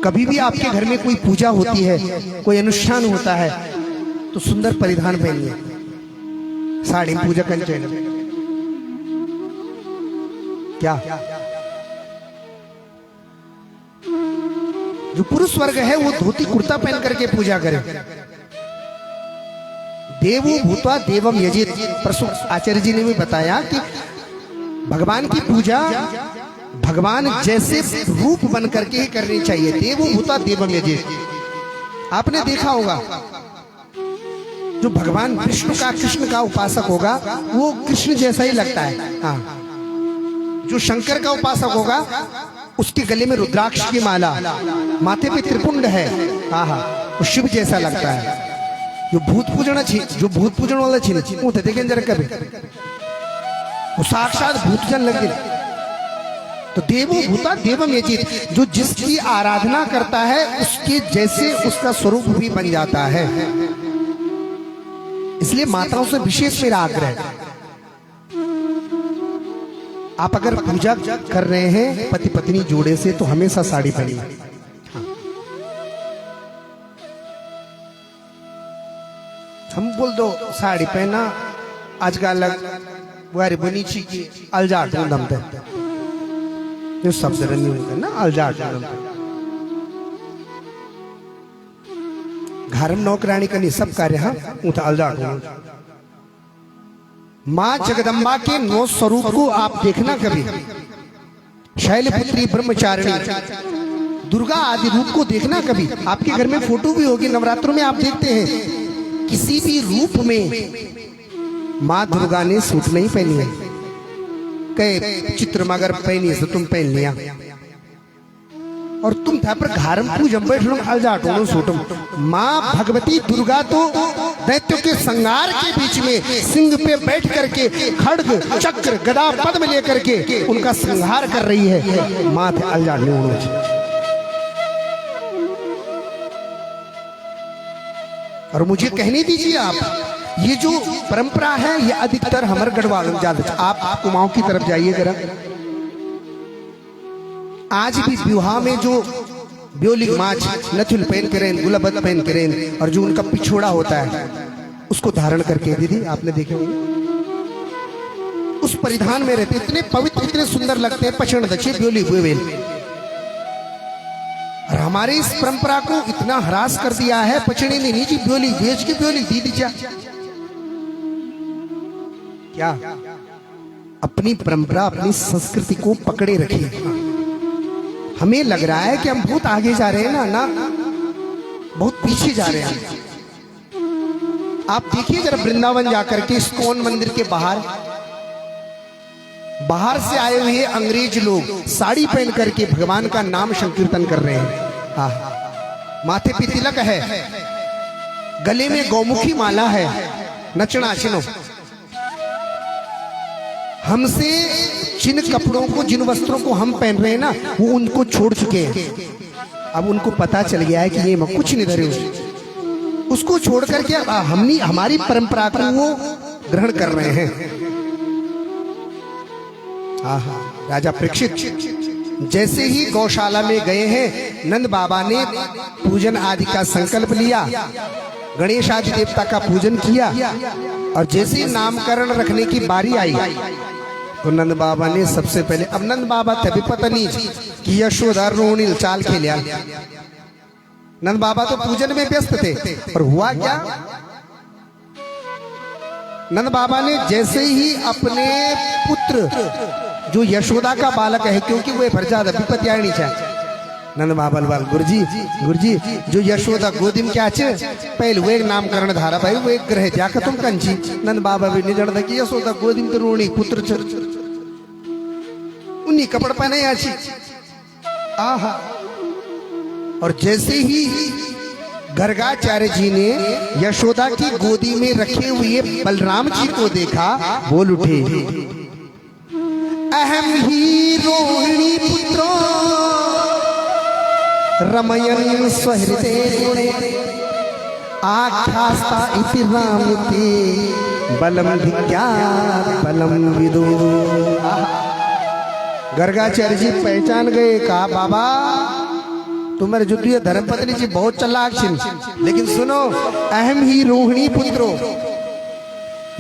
कभी भी आपके घर में कोई पूजा होती है, कोई अनुष्ठान होता है, तो सुंदर परिधान पहनिए, साड़ी पूजा कंचन। क्या जो पुरुष वर्ग है वो धोती कुर्ता पहन करके पूजा करे। देवो भूत्वा देवम यजेत, परसों आचार्य जी ने भी बताया कि भगवान की पूजा भगवान जैसे रूप बन करके ही करनी चाहिए। देवो भूत्वा देवम यजेत। आपने देखा होगा जो भगवान विष्णु का कृष्ण का उपासक होगा वो कृष्ण जैसा ही लगता है। हाँ, जो शंकर का उपासक होगा उसके गले में रुद्राक्ष की माला, माथे पे त्रिपुंड है, हाँ हाँ, वो शिव जैसा लगता है। जो भूत पूजन वाला छीन वो थे देखें जरा कभी, वो साक्षात भूतजन लगे। तो देवो भूता देवम यजेत, जो जिसकी आराधना करता है उसके जैसे उसका स्वरूप भी बन जाता है। इसलिए माताओं से विशेष मेरा आग्रह है, आप अगर पूजा कर रहे हैं पति पत्नी जोड़े से तो हमेशा साड़ी पहनिए। हाँ। हम बोल दो साड़ी पहना आजकल वारी बनी ची की अलजाट दम पे जो शब्द नहीं होता ना, अलजाट घर में नौकरानी करनी सब कार्य, हाँ उठा अलजाट। मां जगदम्बा के 9 स्वरूप को आप देखना कभी, शैलपुत्री, ब्रह्मचारिणी, दुर्गा आदि रूप को देखना कभी। आपके घर में फोटो भी होगी, नवरात्रों में आप देखते हैं किसी भी रूप में मां दुर्गा ने सूट नहीं पहनी है। कहे चित्र मगर पहनी है तो तुम पहन लिया और तुम था पर घर में पूजम बैठो अलजाटो सूटम। मां भगवती दुर्गा तो दैत्यों के संहार के बीच में सिंह पे बैठ करके खड्ग चक्र गदा पद्म लेकर के उनका संहार कर रही है। मां थे अलजाट नहीं। और मुझे कहने दीजिए आप, ये जो परंपरा है ये अधिकतर हमारे गढ़वाल ज्यादा। आप कुमाऊं की तरफ जाइए जरा, आज भी विवाह में जो ब्योलिक माछ नथुल पहन करें, गुलाबत पहन करें और जो उनका पिछोड़ा होता है उसको धारण करके, दीदी आपने देखे होंगे, उस परिधान में रहते, इतने पवित्र इतने सुंदर लगते हैं। पछण दक्षे ब्योली बुएवेल। और हमारे इस परंपरा को इतना हरास कर दिया है, पछड़े ने नीचे ब्योली बेच के ब्योली दी दीजिए। क्या अपनी परंपरा अपनी संस्कृति को पकड़े रखिए। हमें लग रहा है कि हम बहुत आगे जा रहे हैं ना बहुत पीछे जा रहे हैं। आप देखिए जरा वृंदावन जाकर के इस्कॉन मंदिर के बाहर से आए हुए अंग्रेज लोग साड़ी पहन करके भगवान का नाम संकीर्तन कर रहे हैं। हाँ, माथे पे तिलक है, गले में गौमुखी माला है, नचना चिनो। हमसे जिन कपड़ों को जिन वस्त्रों को हम पहन रहे हैं ना वो उनको छोड़ चुके हैं। अब उनको पता चल गया है कि ये कुछ नहीं धरे, उसको छोड़ करके हमारी परंपरा को वो ग्रहण कर रहे हैं। राजा परीक्षित जैसे ही गौशाला में गए हैं, नंद बाबा ने पूजन आदि का संकल्प लिया, गणेश आदि देवता का पूजन किया और जैसे ही नामकरण रखने की बारी आई तो नंद बाबा ने सबसे पहले, अब नंद बाबा थे भी पता नहीं कि यशोदा रोनिल चाल खेलिया। नंद बाबा तो पूजन में व्यस्त थे, और हुआ क्या, नंद बाबा ने जैसे ही अपने पुत्र जो यशोदा का बालक है, क्योंकि वो फरजाद विपत्ति आनी चाहिए, नंद बाबा बाल गुरुजी जो यशोदा गोदी में क्या चे पहले वो एक नामकरण धारा भाई वो एक ग्रह जाकर तुम कंची। नंद बाबा भी निजण था कि यशोदा गोदी में तो रोणी पुत्र च उन्हीं कपड़ पहने आची। आहा, और जैसे ही गर्गाचार्य जी ने यशोदा की गोदी में रखे हुए बलराम जी को देखा, बोल उठे अहम ही रोहिणी पुत्रो रमयन स्वहृदय गुणे आख्यास्ता इति रामते बलम भिज्ञा बलम विदो। गर्गाचार्य जी पहचान गए, कहा बाबा तुम्हारे जो तुझे धर्मपत्नी जी बहुत चालाक छिन, लेकिन सुनो, अहम ही रोहिणी पुत्रो,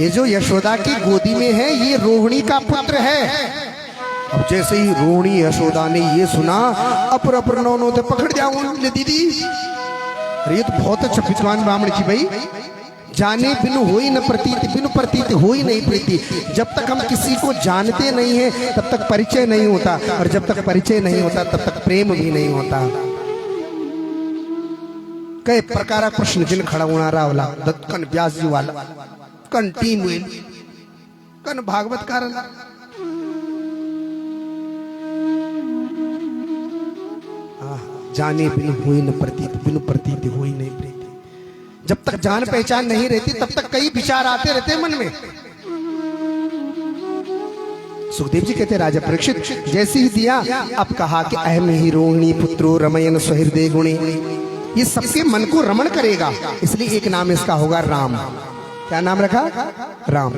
ये जो यशोदा की गोदी में है ये रोहिणी का पुत्र है। अब जैसे ही रोहिणी यशोदा ने ये सुना, अपर नौनों तो पकड़ जाऊंगे दीदी। अरे ये तो बहुत अच्छा विद्वान ब्राह्मण जी भाई, जाने बिनु होई न प्रतीत, बिनु प्रतीत होई नहीं प्रीति। जब तक हम किसी को जानते नहीं है तब तक परिचय नहीं होता, और जब तक परिचय नहीं होता तब तक प्रेम भी नहीं होता। कई प्रकार कृष्ण जिन खड़ा होना रावला, कन व्यास जी वाला, कन टीम हुई, कन भागवत कारण, जाने बिनु हुई न प्रतीत, बिनु प्रतीत हुई नहीं प्रीति। जब तक जान पहचान नहीं रहती तब तक कई विचार आते रहते मन में। सुखदेव जी कहते राजा परीक्षित, जैसे ही दिया अब कहा कि अहम ही रोहिणी पुत्रो रमयन सहृदय गुणी, ये सबके मन को रमण करेगा, इसलिए एक नाम इसका होगा राम। क्या नाम रखा? राम।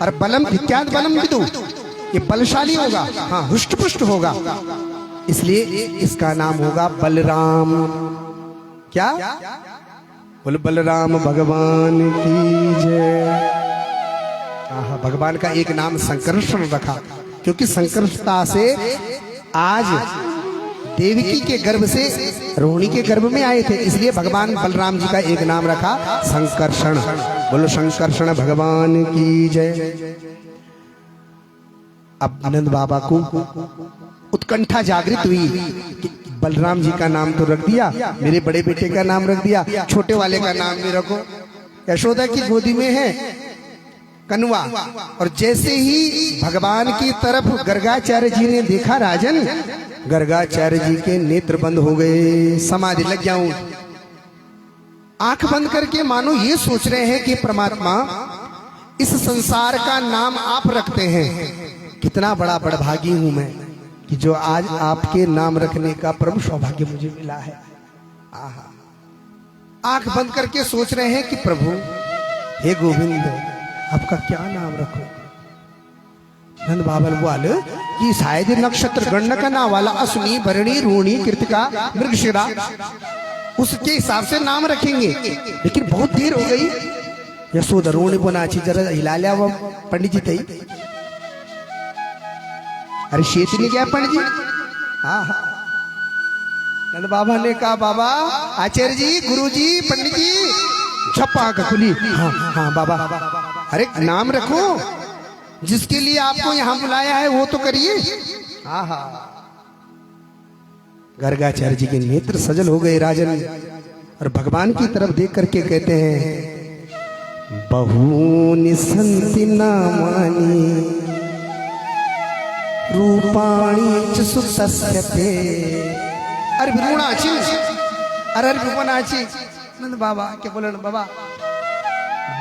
और बलम विख्यात बलम विदु, ये बलशाली होगा, हाँ हुष्ट पुष्ट होगा, इसलिए इसका नाम होगा बलराम। क्या? बोले बलराम भगवान की जय। भगवान का एक नाम संकर्षण रखा, क्योंकि संकर्षता से आज देवकी के गर्भ से रोहिणी के गर्भ में आए थे, इसलिए भगवान बलराम जी का एक नाम रखा संकर्षण। बोलो संकर्षण भगवान की जय। अब आनंद बाबा को उत्कंठा जागृत हुई कि बलराम जी का नाम तो रख दिया, मेरे बड़े बेटे का नाम रख दिया, छोटे वाले का नाम भी रखो। यशोदा की गोदी में है कनुआ, और जैसे ही भगवान की तरफ गर्गाचार्य जी ने देखा राजन, गर्गाचार्य जी के नेत्र बंद हो गए, समाधि लग जाऊं, आंख बंद करके मानो ये सोच रहे हैं कि परमात्मा इस संसार का नाम आप रखते हैं, कितना बड़ा बड़भागी हूं मैं कि जो आज आपके नाम रखने का प्रभु सौभाग्य मुझे मिला है। आंख बंद करके सोच रहे हैं कि प्रभु हे गोविंद आपका क्या नाम रखो। नंद बाबा बोले कि शायद नक्षत्र गणना का नाम वाला अश्विनी भरणी रोहिणी कृतिका मृगशिरा, उसके हिसाब से नाम रखेंगे, लेकिन बहुत देर हो गई। यशोदा रोहिणी बोनाची जरा हिला लिया वो पंडित जी थी। अरे शेत नहीं गया पंडित जी? हाँ हाँ। नंद बाबा ने कहा बाबा आचार्य जी गुरु जी पंडित जी, छप्पा का खुली। हाँ हाँ बाबा, अरे नाम रखो, जिसके लिए आपको यहाँ बुलाया है वो तो करिए। हाँ हाँ। गर्गाचार्य जी के नेत्र सजल हो गए राजन, और भगवान की तरफ देख करके कहते हैं बहूनि संति नामानि रूपाणी च सुतस्यते। अरे भ्रूणाची, अरे भ्रूणाची। नंद बाबा क्या बोले बाबा,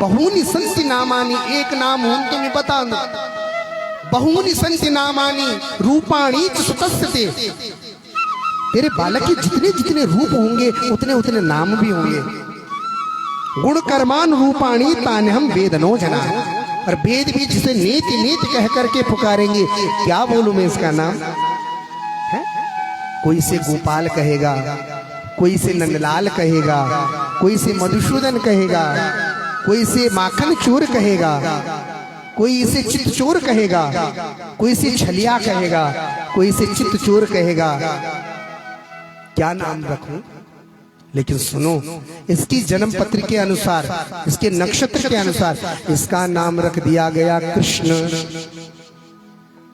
बहूनि संति नामानि, एक नाम हूं तुम्हें बता दो, बहूनि संति नामानि रूपाणी च सुतस्यते। तेरे बालक के जितने जितने रूप होंगे उतने उतने नाम भी होंगे। गुण कर्मान रूपाणी तान हम वेदनो जना, और वेद भी जिसे नीति नीति कह करके पुकारेंगे। क्या बोलूं मैं इसका नाम है? कोई से गोपाल कहेगा, कोई से नंदलाल कहेगा, कोई से मधुसूदन कहेगा, कोई से माखन चोर कहेगा, कोई इसे चित्त चोर कहेगा, कोई इसे छलिया कहेगा, कोई इसे चित्त चोर कहेगा। क्या नाम रखूं? लेकिन सुनो, इसकी जन्म पत्र के अनुसार, इसके नक्षत्र के अनुसार इसका नाम रख दिया गया कृष्ण।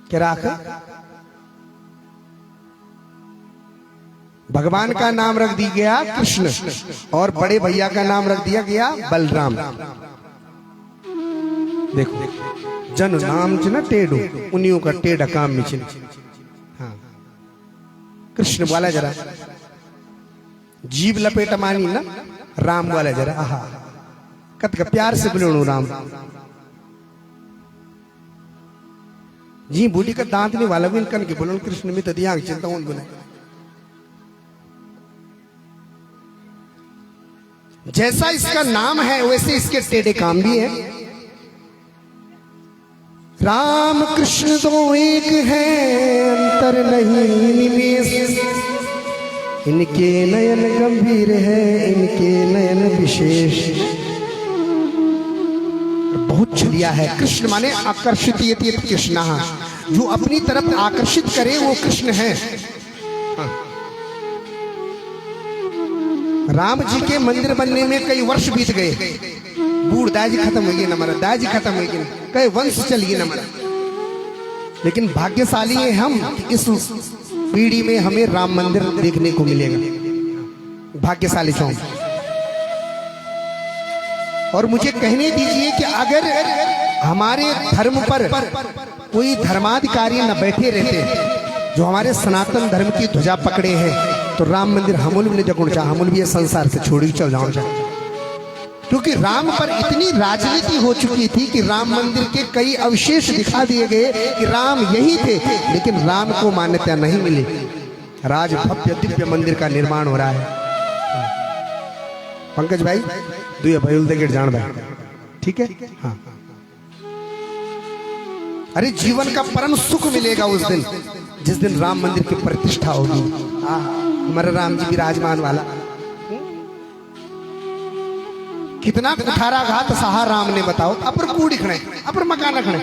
क्या रखा? भगवान का नाम रख दिया गया कृष्ण, और बड़े भैया का नाम रख दिया गया बलराम। देखो जन नाम च न टेढ़ो, उन्हीं का टेढ़ा काम में चिन। हाँ कृष्ण वाला जरा जीव लपेट मानी ना, राम वाला जरा आहा कत का प्यार से बोलो राम जी। बूढ़ी का दांत नहीं वाला भी कन के बोलो कृष्ण में तो दिया चिंता उन बोले। जैसा इसका नाम है वैसे इसके टेढ़े काम भी है। राम कृष्ण तो एक है, अंतर नहीं निमेष। इनके नयन गंभीर है, इनके नयन विशेष। बहुत छलिया है। कृष्ण माने आकर्षित ये कृष्ण, जो अपनी तरफ आकर्षित करे वो कृष्ण है। राम जी के मंदिर बनने में कई वर्ष बीत गए। बूढ़ दाजी खत्म हो गई न मरा, दाजी खत्म हो गई, कई वंश चल गई न मरा। लेकिन भाग्यशाली है हम कि इस पीढ़ी में हमें राम मंदिर देखने को मिलेगा। भाग्यशाली हूं। और मुझे कहने दीजिए कि अगर हमारे धर्म पर कोई धर्माधिकारी न बैठे रहते जो हमारे सनातन धर्म की ध्वजा पकड़े हैं, तो राम मंदिर हमूल भी नहीं जगुण चाह, हमूल भी ये संसार से छोड़ ही चल जाओ। क्योंकि राम पर इतनी राजनीति हो चुकी थी कि राम मंदिर के कई अवशेष दिखा दिए गए कि राम यही थे, लेकिन राम को मान्यता नहीं मिली। राज भव्य दिव्य मंदिर का निर्माण हो रहा है। पंकज भाई दुए भयूल दे जान भाई, ठीक है। हाँ, अरे जीवन का परम सुख मिलेगा उस दिन जिस दिन राम मंदिर की प्रतिष्ठा होगी। हमारे राम जी विराजमान वाला कितना कुठाराघात सहा राम ने, बताओ। अपर कूड़ खड़े, अपर मकान खड़े,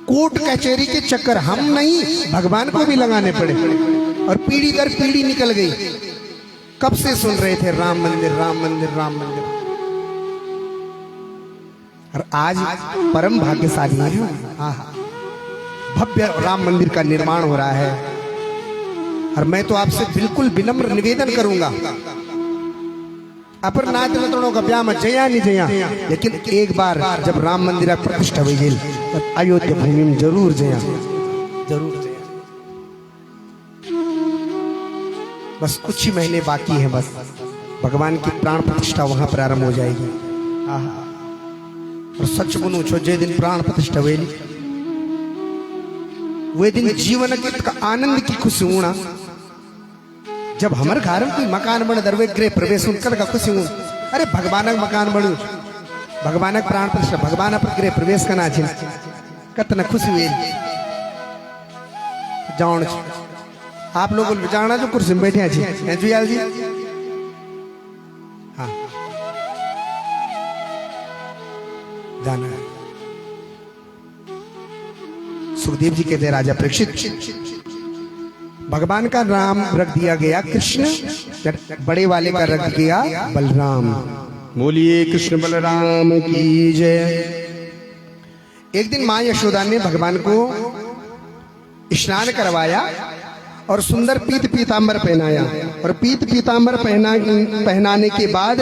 कोर्ट कचहरी के चक्कर हम नहीं भगवान को भी लगाने पड़े, और पीढ़ी दर पीढ़ी निकल गई। कब से सुन रहे थे राम मंदिर राम मंदिर राम मंदिर, और आज परम भाग्यशाली है। भव्य राम मंदिर का निर्माण हो रहा है। और मैं तो आपसे बिल्कुल विनम्र निवेदन करूंगा, अपर नाच नतनों का ब्याह में जया नहीं जया, लेकिन एक बार जब राम मंदिर की प्रतिष्ठा हुई जेल, अयोध्या भूमि में जरूर जया, जरूर जया। बस कुछ ही महीने बाकी हैं, बस भगवान की प्राण प्रतिष्ठा वहां प्रारंभ हो जाएगी। और सच बोलूं छो, जे दिन प्राण प्रतिष्ठा हुई वे दिन जीवन के आनंद की खुशी होना। जब हमारे घर में कोई मकान बन दरवे गृह प्रवेश उनकर का खुशी हूं। अरे भगवान मकान बन, भगवान प्राण प्रतिष्ठा, भगवान पर गृह प्रवेश करना छे, कतना खुशी हुई। जान आप लोग जाना जो कुर्सी में बैठे हैं जुयाल जी। हाँ जाना है। सुखदेव जी कहते राजा परीक्षित, भगवान का नाम रख दिया गया कृष्ण, बड़े वाले का रख दिया बलराम। बोलिए कृष्ण बलराम की जय। एक दिन मां यशोदा ने भगवान को स्नान करवाया और सुंदर पीत पीतांबर पहनाया, और पीत पीतांबर पहनाने के बाद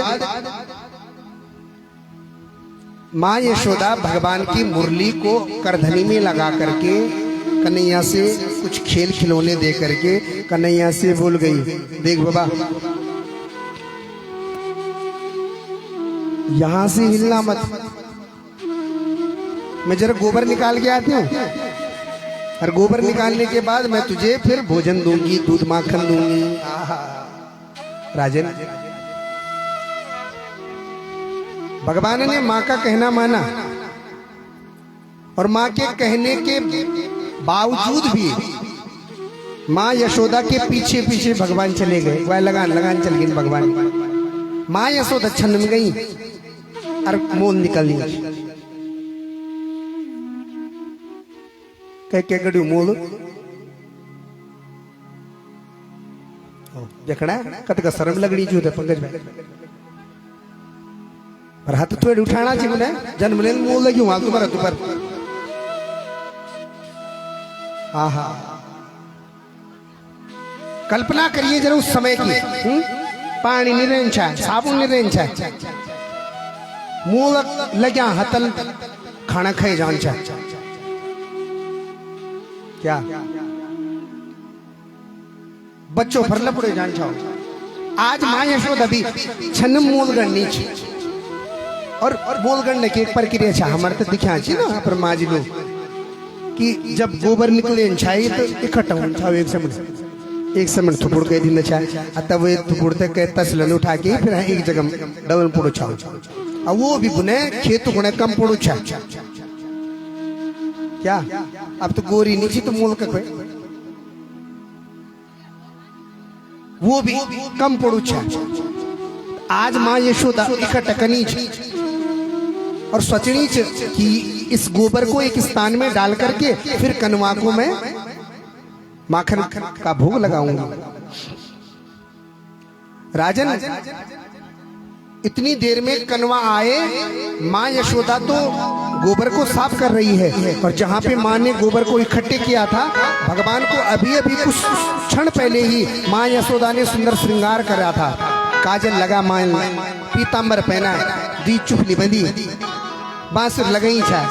मां यशोदा भगवान की मुरली को करधनी में लगा करके कन्हैया से कुछ खेल खिलौने दे करके कन्हैया से बोल गई, देख बाबा यहां से हिलना मत, मैं जरा गोबर निकाल के आती हूँ, और गोबर निकालने के बाद मैं तुझे फिर भोजन दूंगी, दूध माखन दूंगी। राजन, भगवान ने माँ का कहना माना, और माँ के कहने के बावजूद भी माँ यशोदा के पीछे पीछे भगवान चले गए। वह लगान चल गई भगवान। माँ यशोदा छन में गई और मोल निकल गई। कह गड़ी मोल देखना कत का शर्म लगनी जो पंकज भाई, पर हाथ थोड़े उठाना चाहिए मुझे, जन्म लेन मोल लगी वहां तुम्हारा तुपर। आहा, कल्पना करिए जरा उस समय की। पानी नहीं रहन चाहे, साबुन नहीं रहन चाहे, मुंह लग्या हतल खाना खाए जान चाहे क्या, बच्चों फरला पड़े जान चाहो। आज मां यशोदा भी छन मूल गणनी छी, और मूल गणने की एक प्रक्रिया छा हमारे तो दिखा छी ना पर माँ जी लोग कि जब गोबर निकले छाई तो इकट्ठा हो छाओ एक समय थुपुड़ के दिन छाए, तब वो थुपुड़ते के तसलन उठा के फिर एक जगह डबल पुड़ो छाओ, और वो भी बुने खेत गुणे कम पुड़ो छा क्या। अब तो गोरी नीचे तो मूल का कोई वो भी कम पड़ू छा। आज माँ यशोदा इकटकनी और सोचनी कि इस गोबर को एक स्थान में डाल करके फिर कनवा को मैं माखन का भोग लगाऊंगा। राजन इतनी देर में कनवा आए, माँ यशोदा तो गोबर को साफ कर रही है और जहाँ पे माँ ने गोबर को इकट्ठे किया था, भगवान को अभी अभी कुछ क्षण पहले ही माँ यशोदा ने सुंदर श्रृंगार करा था। काजल लगा माँ, पीतांबर पहना, दी चुपली बंदी, बांसुर लगई छा।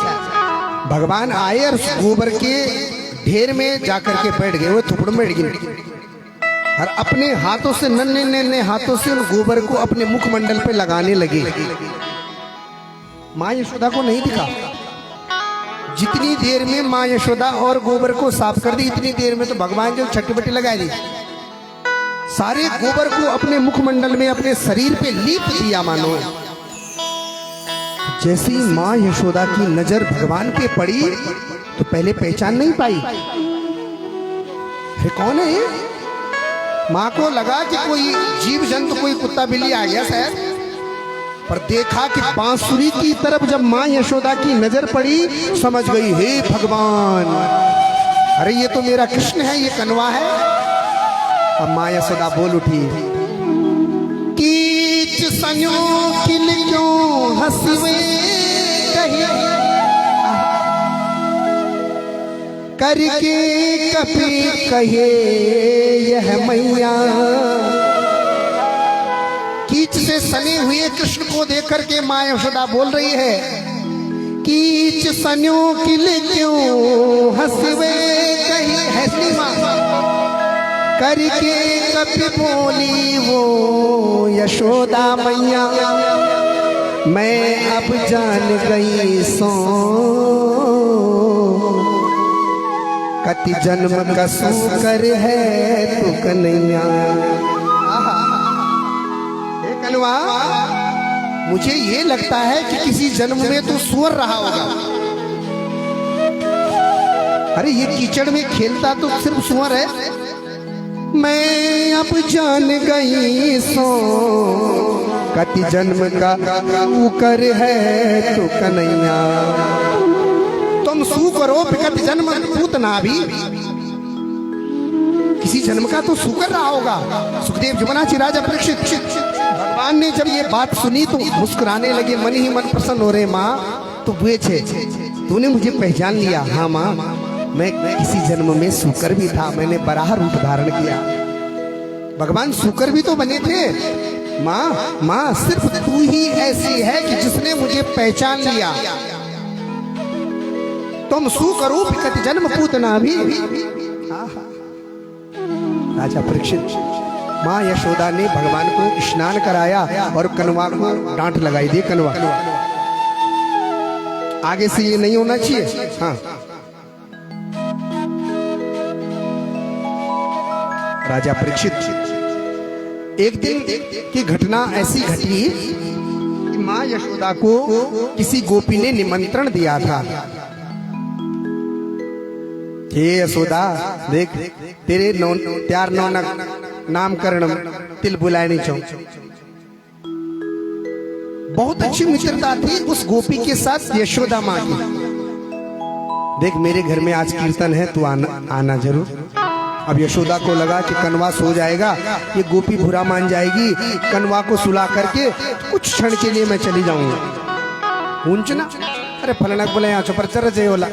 भगवान आए और गोबर के ढेर में जाकर के बैठ गए, वो थुपड़ में बैठ गए और अपने हाथों से नन्हे नन्हे हाथों से उन गोबर को अपने मुखमंडल पे लगाने लगे। माँ यशोदा को नहीं दिखा। जितनी देर में माँ यशोदा और गोबर को साफ कर दी, इतनी देर में तो भगवान जो छटपटी लगा दी, सारे गोबर को अपने मुखमंडल में अपने शरीर पे लीप दिया। मानो जैसी माँ यशोदा की नजर भगवान पे पड़ी तो पहले पहचान नहीं पाई, ये कौन है? माँ को लगा कि कोई जीव जंतु, कोई कुत्ता बिल्ली आ गया शायद, पर देखा कि बांसुरी की तरफ जब माँ यशोदा की नजर पड़ी, समझ गई हे भगवान, अरे ये तो मेरा कृष्ण है, ये कनवा है। अब माँ यशोदा बोल उठी, कीच सन्यो किल क्यों हंसवे कही, करके कपी कहे यह मैया। कीच से सने हुए कृष्ण को देख करके माँ यशोदा बोल रही है, कीच सन्यो किल क्यों हंसवे कही, हंसनी माँ करके कपी बोली वो यशोदा मैया, मैं अब जान गई सो कति जन्म का सूकर है तू कन्हैया। कनवा, मुझे ये लगता है कि किसी जन्म में तो सुअर रहा होगा। अरे ये कीचड़ में खेलता तो सिर्फ सुअर है। मैं अब जान गई सो कति जन्म का सूकर है तू कन्हैया। तुम सू करो विगत जन्म पूतना भी, किसी जन्म का तो सूकर रहा होगा। सुखदेव जमुनाची राजा परीक्षित, भगवान ने जब ये बात सुनी तो मुस्कुराने लगे, मन ही मन प्रसन्न हो रहे। माँ तो बुए छे, तूने मुझे पहचान लिया। हाँ माँ, मैं किसी जन्म में सूकर भी था, मैंने बराह रूप धारण किया। भगवान सूकर भी तो बने थे। माँ सिर्फ तू ही ऐसी है कि जिसने मुझे पहचान लिया। तुम सुकरूप कति जन्म पूतना भी। राजा परीक्षित, माँ यशोदा ने भगवान को स्नान कराया और कनवा को डांट लगाई। दे कनवा, आगे से ये नहीं होना चाहिए। हाँ, राजा परीक्षित, एक दिन की घटना ऐसी घटी कि माँ यशोदा को किसी गोपी ने निमंत्रण दिया था। हे यशोदा, देख तेरे त्यार नौनक नामकरण तिल बुलानी चौ। बहुत अच्छी मित्रता थी उस गोपी के साथ यशोदा माँ की। देख मेरे घर में आज कीर्तन है, तू आना जरूर। अब यशोदा को लगा कि कनवा सो जाएगा, ये गोपी बुरा मान जाएगी, कनवा को सुला करके कुछ क्षण के लिए मैं चली जाऊंगा। ऊंचना अरे फलनक बोले यहाँ पर चर जयोला,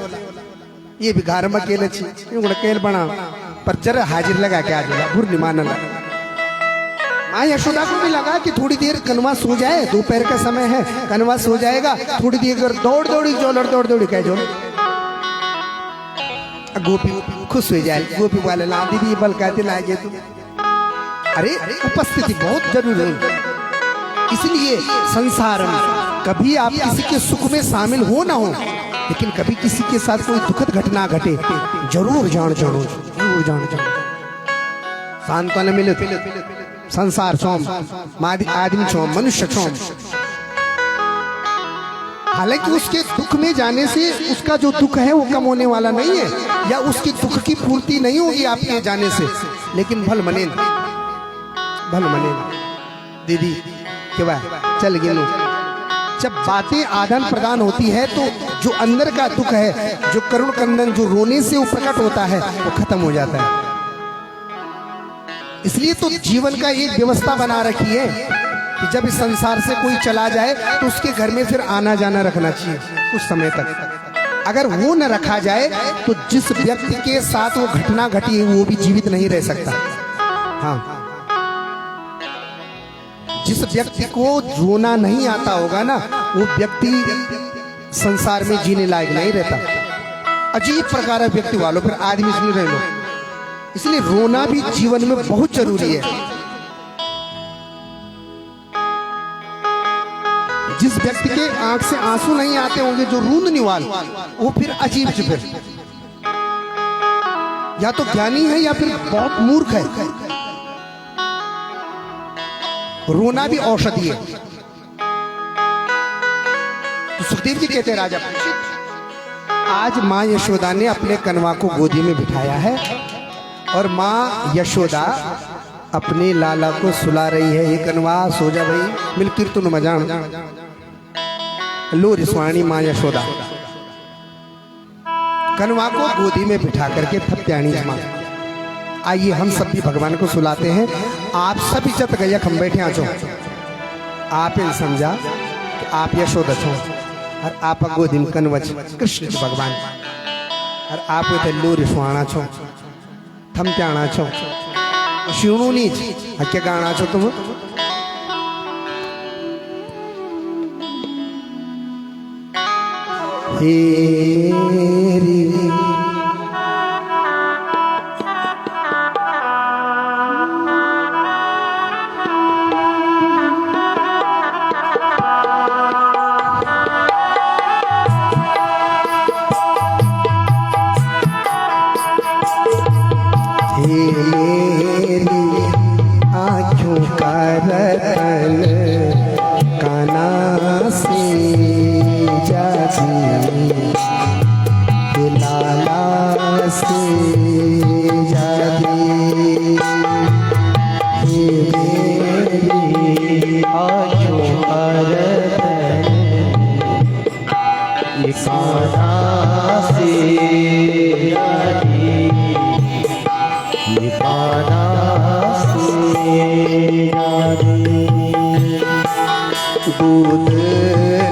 ये भी घर में अकेले केल बना पर जरा हाजिर लगा के आज भूर नहीं मानला। माँ यशोदा को भी लगा कि थोड़ी देर कनवा सो जाए, दोपहर का समय है, कनवा सो जाएगा, थोड़ी देर दौड़ दौड़ी कह जो गोपी खुश हो जाए। गोपी वाले ला दीदी बल कहते लागे तुम। अरे उपस्थिति बहुत जरूरी है, इसलिए संसार में कभी आप किसी के सुख में शामिल हो ना हो, लेकिन कभी किसी के साथ कोई दुखद घटना घटे जरूर जान जानो। सांत्वना मिले संसार छोम, आदमी छोम, मनुष्य छोम। हालांकि उसके दुख में जाने से उसका जो दुख है वो कम होने वाला नहीं है, या उसके दुख की पूर्ति नहीं होगी आपके जाने से, लेकिन भल मने भल मने दीदी के बा चल गेलू। जब बातें आदान प्रदान होती है तो जो अंदर का दुख है, जो करुण कंदन जो रोने से वो प्रकट होता है, वो खत्म हो जाता है। इसलिए तो जीवन का एक व्यवस्था बना रखी है कि जब इस संसार से कोई चला जाए तो उसके घर में फिर आना जाना रखना चाहिए कुछ समय तक। अगर वो न रखा जाए तो जिस व्यक्ति के साथ वो घटना घटी है वो भी जीवित नहीं रह सकता। हाँ, जिस व्यक्ति को रोना नहीं आता होगा ना, वो व्यक्ति संसार में जीने लायक नहीं रहता। अजीब प्रकार के व्यक्ति वालों फिर आदमी सुन रहे लो। इसलिए रोना भी जीवन में बहुत जरूरी है। जिस व्यक्ति के आंख से आंसू नहीं आते होंगे, जो रूंद निवाल, वो फिर अजीब फिर या तो ज्ञानी है या फिर बहुत मूर्ख है। रोना भी औषधि है। तो सुखदेव जी कहते हैं, राजा आज माँ यशोदा ने अपने कनवा को गोदी में बिठाया है और माँ यशोदा अपने लाला को सुला रही है। ये कनवा सो जा भाई, मिल कीर्तन मजान लो रिस्वाणी माँ यशोदा कनवा को गोदी में बिठा करके थप्याणी जमा। आइए हम सब भी भगवान को सुलाते हैं। आप सब इज्जत गया हम बैठे आचो, आप इन समझा कि आप यशोदा छो और आप गोदी में कनवच कृष्ण भगवान और आप लो रिस्वाणा छो थमत्याणा छो शिवणु नीच क्या गाना छो तुम। हेरी आँखों का रतन काना से जाती लाला से जाती। मेरी आँखों का रतन ये काना से जाती, ये काना दूध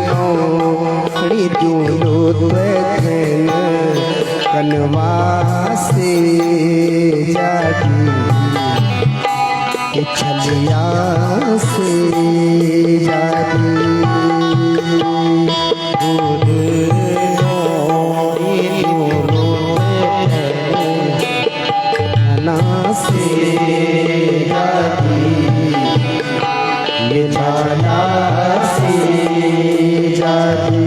नौड़ी दूलो द्वैन कनवा से जाती छलिया से जाती। दूध नौड़ी दूलो कनवा से जाती, ये लाला से जाती।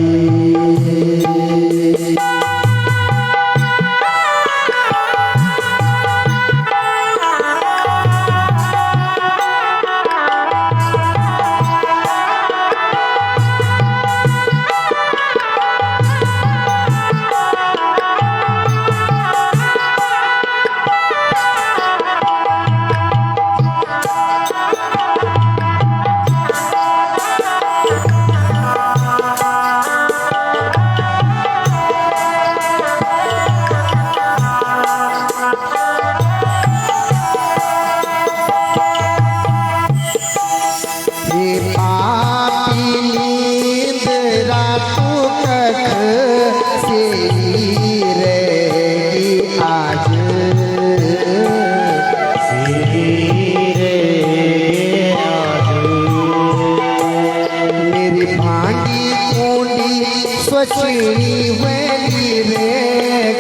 स्वचीनी वैली रे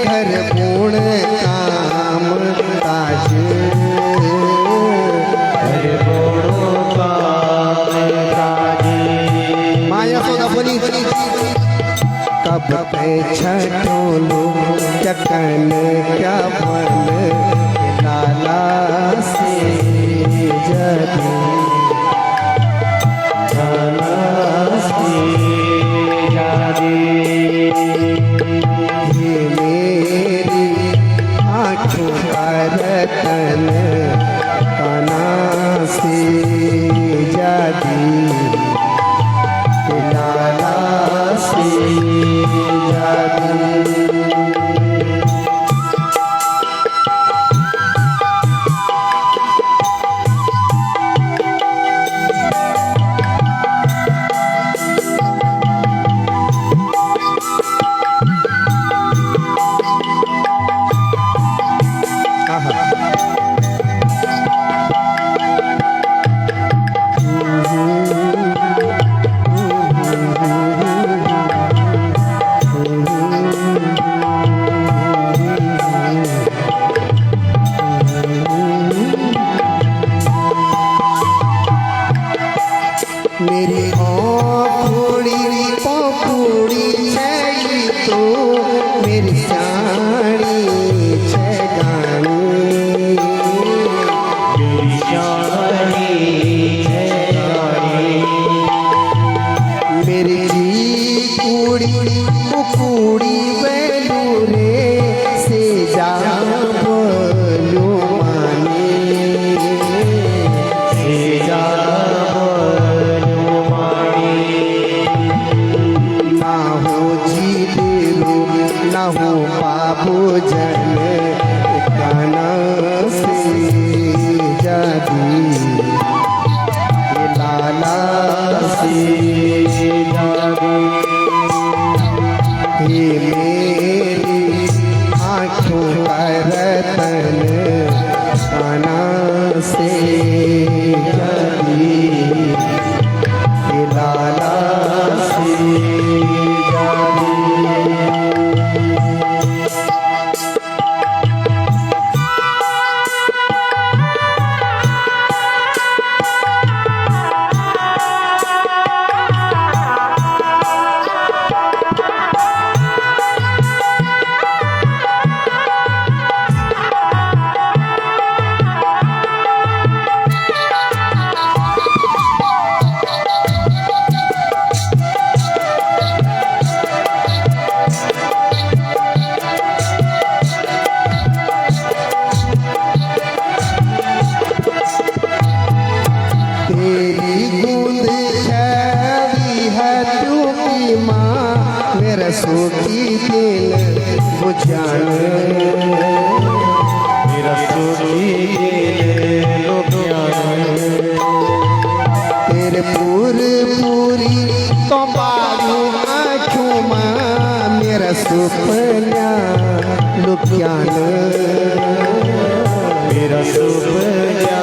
घर पूर्ण काम काज, घर पूर्ण काम काज। माया सोदा बोली कब पे छठोलो चकन क्या बन लाला से जदी लाला से जादी। मेरी औड़ी पौड़ी छई तो मेरी जानी छगानी मेरी जानी मेरी जी कुड़ी बेलू रे से जा बोलो माने से जा ना हो जी दिलो ना हो बाबू जन काना से जादी ये लाला से हे मेरी आँखों का रतन काना से जादी ये लाला से जादी तेरी गूंद छवि है तू की माँ मेरा सोती दिल बुझान मेरा सोती तेरे पूरी तो बारू आँखों माँ मेरा सुपना लुक्यान मेरा सुपना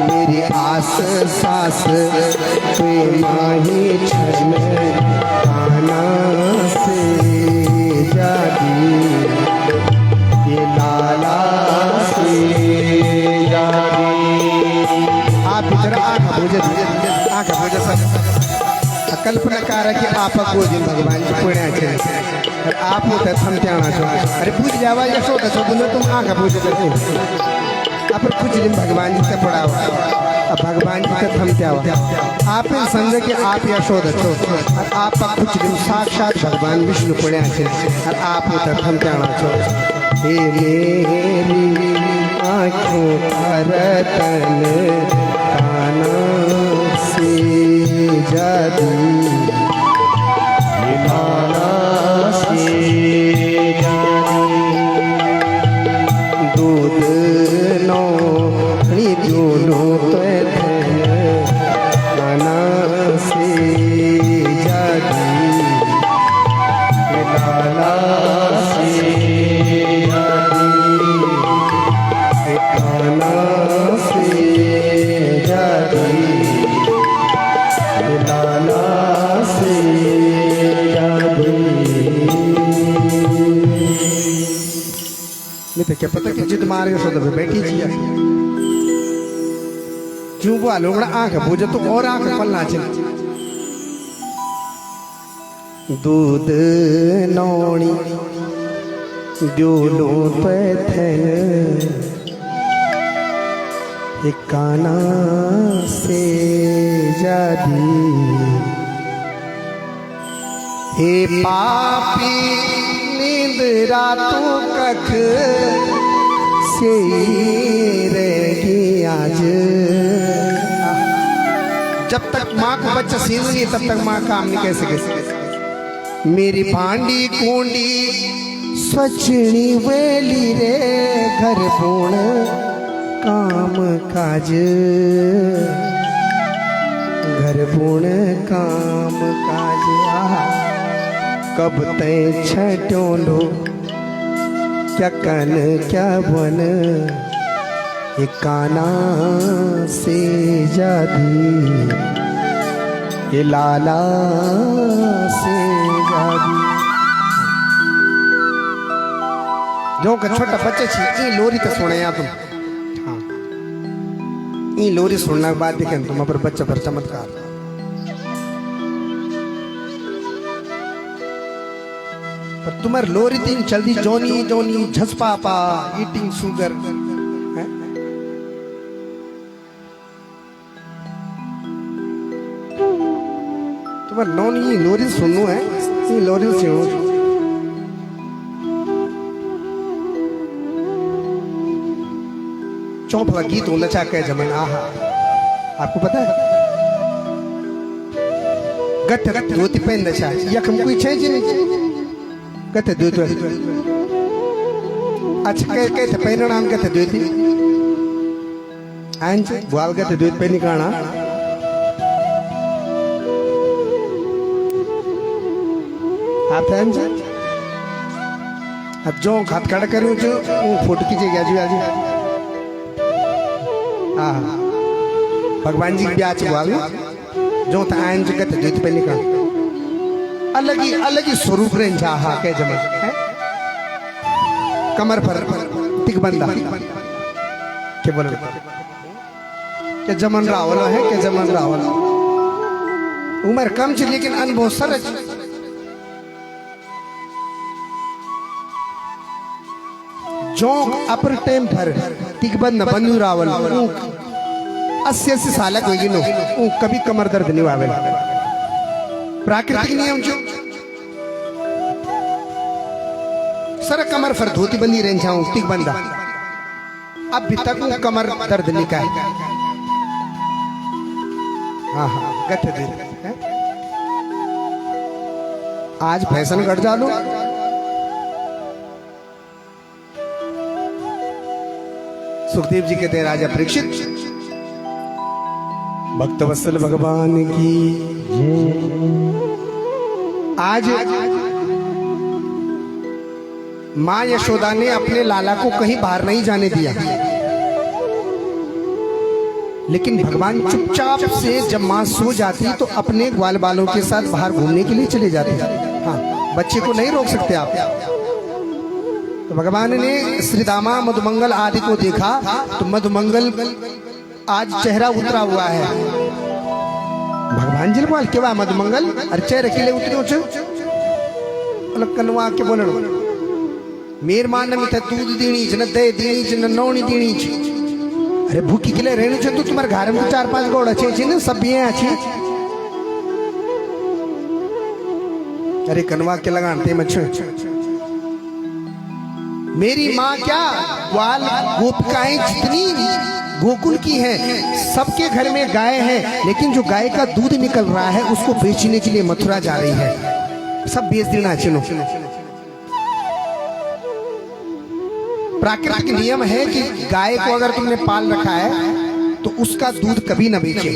मेरी आस सास माही छन काना से जादी ये लाला से जादी आप जरा आँख बुझे सब कल्पना कार की आप गोजिन भगवान जी पुण्याचे तर आप होता थमत्याणा छो अरे पूज जावा यशोदा छो बोले तुम आँख बुझे करते आप कुछ दिन भगवान जी का पढ़ावा अब भगवान जी का थमत्यावा आप समझे कि आप यशोदा छो और आप कुछ दिन साक्षात भगवान विष्णु पुण्याचे और आप होता थमत्याणा छो हे मेरी आँखों का रतन काना से जादू लाला से दूध नो दोनों तो काना से जादू लाला से काना से जादू लाला से जादू मैं तो क्या पता कि जिद मार के सोता बैठी जिया क्यों वो लोगड़ा आँख बुझे तो और आँख पलना चल दूध नौणी डोलो पैथन काना से जादी हे पापी नींद रातों कख से रहेगी आज जब तक माँ को बच्चा सीन नहीं तब तक माँ काम नहीं कैसे कैसे मेरी भांडी कुंडी स्वच्छणी वेली रे घर पूर्ण काम काज घर पूर्ण काम काज कब तय छटोलो क्या कन क्या बन ये काना से जादी ये लाला से जादी जो छोटा बच्चे छी लोरी तो सुने या तुम ई लोरी सुनने के बाद देखें तुम पर बच्चा पर चमत्कार। पर तुम्हार लोरी तीन चलती जोनी जोनी झसपापा ईटिंग शुगर है? तुम्हार नौनी लोरी सुनो है, ये लोरी सुनो। चौप का गीत होना चाह के जमन आहा, आपको पता है? गठ गठ धोती पहन दशा यकम कोई छे जी कहते धोती अच्छा कहते पहनना हम कहते धोती आंच बुआल कहते धोती पहनी काना आप आंच अब जो हाथ खड़ा करूं जो वो फोटो खींचे गया जी आज भगवान जी की ब्याह बुआल जो था आयन जगत द्वित पे निकल अलग ही स्वरूप रेंज हा के जमन है कमर पर तिक बंदा के बोल के जमन रावल है के जमन रावल उम्र कम थी लेकिन अनुभव सरज जो अपर टाइम पर तिक बंद बंदू रावल 80 साल कोई नो कभी कमर दर्द नहीं आवे प्राकृतिक नियम जो सर कमर पर धोती बंदी रेंज जाऊं टिक बंदा अब भी तक कमर दर्द नहीं का हाँ हाँ गठ दे आज फैशन घट जा लो सुखदेव जी कहते हैं राजा परीक्षित भक्तवत्सल भगवान की आज मां यशोदा ने अपने लाला को कहीं बाहर नहीं जाने दिया, लेकिन भगवान चुपचाप से जब मां सो जाती तो अपने ग्वाल बालों के साथ बाहर घूमने के लिए चले जाते। हाँ, बच्चे को नहीं रोक सकते आप। तो भगवान ने श्रीदामा मधुमंगल आदि को देखा तो मधुमंगल आज चेहरा उतरा हुआ है। भगवान जी बोल के मधुमंगल अरे चेहरे के लिए उतरे कनवा के बोल मेर मान में था दूध दीनी न दे दीनी न नौनी दीनी अरे भूखी के लिए रहने चाहिए तो तुम्हारे घर में 4-5 गौड़ अच्छे न सब भी हैं अच्छे। अरे कनवा के लगाते मच्छर मेरी माँ क्या ग्वाल गोपिकाएं जितनी गोकुल की हैं सबके घर में गाय है, लेकिन जो गाय का दूध निकल रहा है उसको बेचने के लिए मथुरा जा रही है। सब बेच देना चलो। प्राकृतिक नियम है कि गाय को अगर तुमने पाल रखा है तो उसका दूध कभी ना बेचे,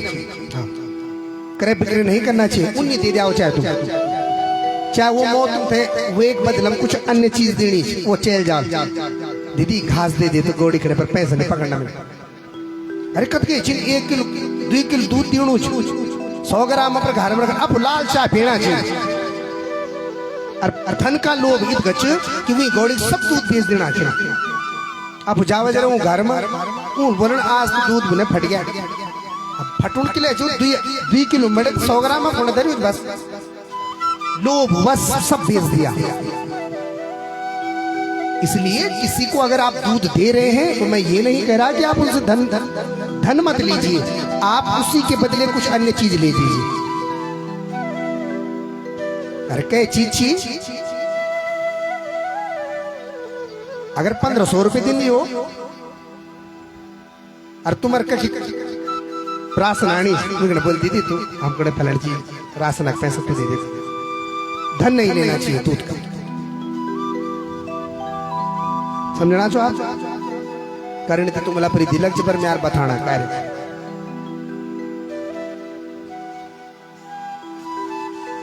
क्रय विक्रय नहीं करना चाहिए। उन्हें दे दिया चाहे तुम चाहे वो मौत थे वो एक बदलम कुछ अन्य चीज देनी वो चल जाओ दीदी घास दे दे तो गोड़ी खड़े पर पैसे नहीं पकड़ना मिले। अरे कत के चिन 1 किलो 2 किलो दूध दीणू 100 ग्राम अपने घर में अब लाल चाय पीना चाहिए। और धन का लोभ इत गच कि वही गौड़ी सब दूध बेच देना चाहिए। अब जावे जरा वो घर में वो बोलन आज तो दूध बुने फट गया अब फटुन के लिए जो 2 किलो मड़े 100 ग्राम में कोण दरी बस लोभ बस सब बेच दिया। इसलिए किसी को अगर आप दूध दे रहे हैं तो मैं ये नहीं कह रहा कि आप उनसे धन मत लीजिए, आप उसी के बदले कुछ अन्य चीज ले लीजिए। अरे क्या चीज अगर 1500 रुपए दिन हो और तुम्हारे राशन आनी बोल दीदी तू हमको फलन चीज राशन पैसा तो दे दे, धन नहीं लेना चाहिए दूध का। समझना चाहो आप करने तो तुम्हाला परी दिलक पर मैं यार बताना कार्य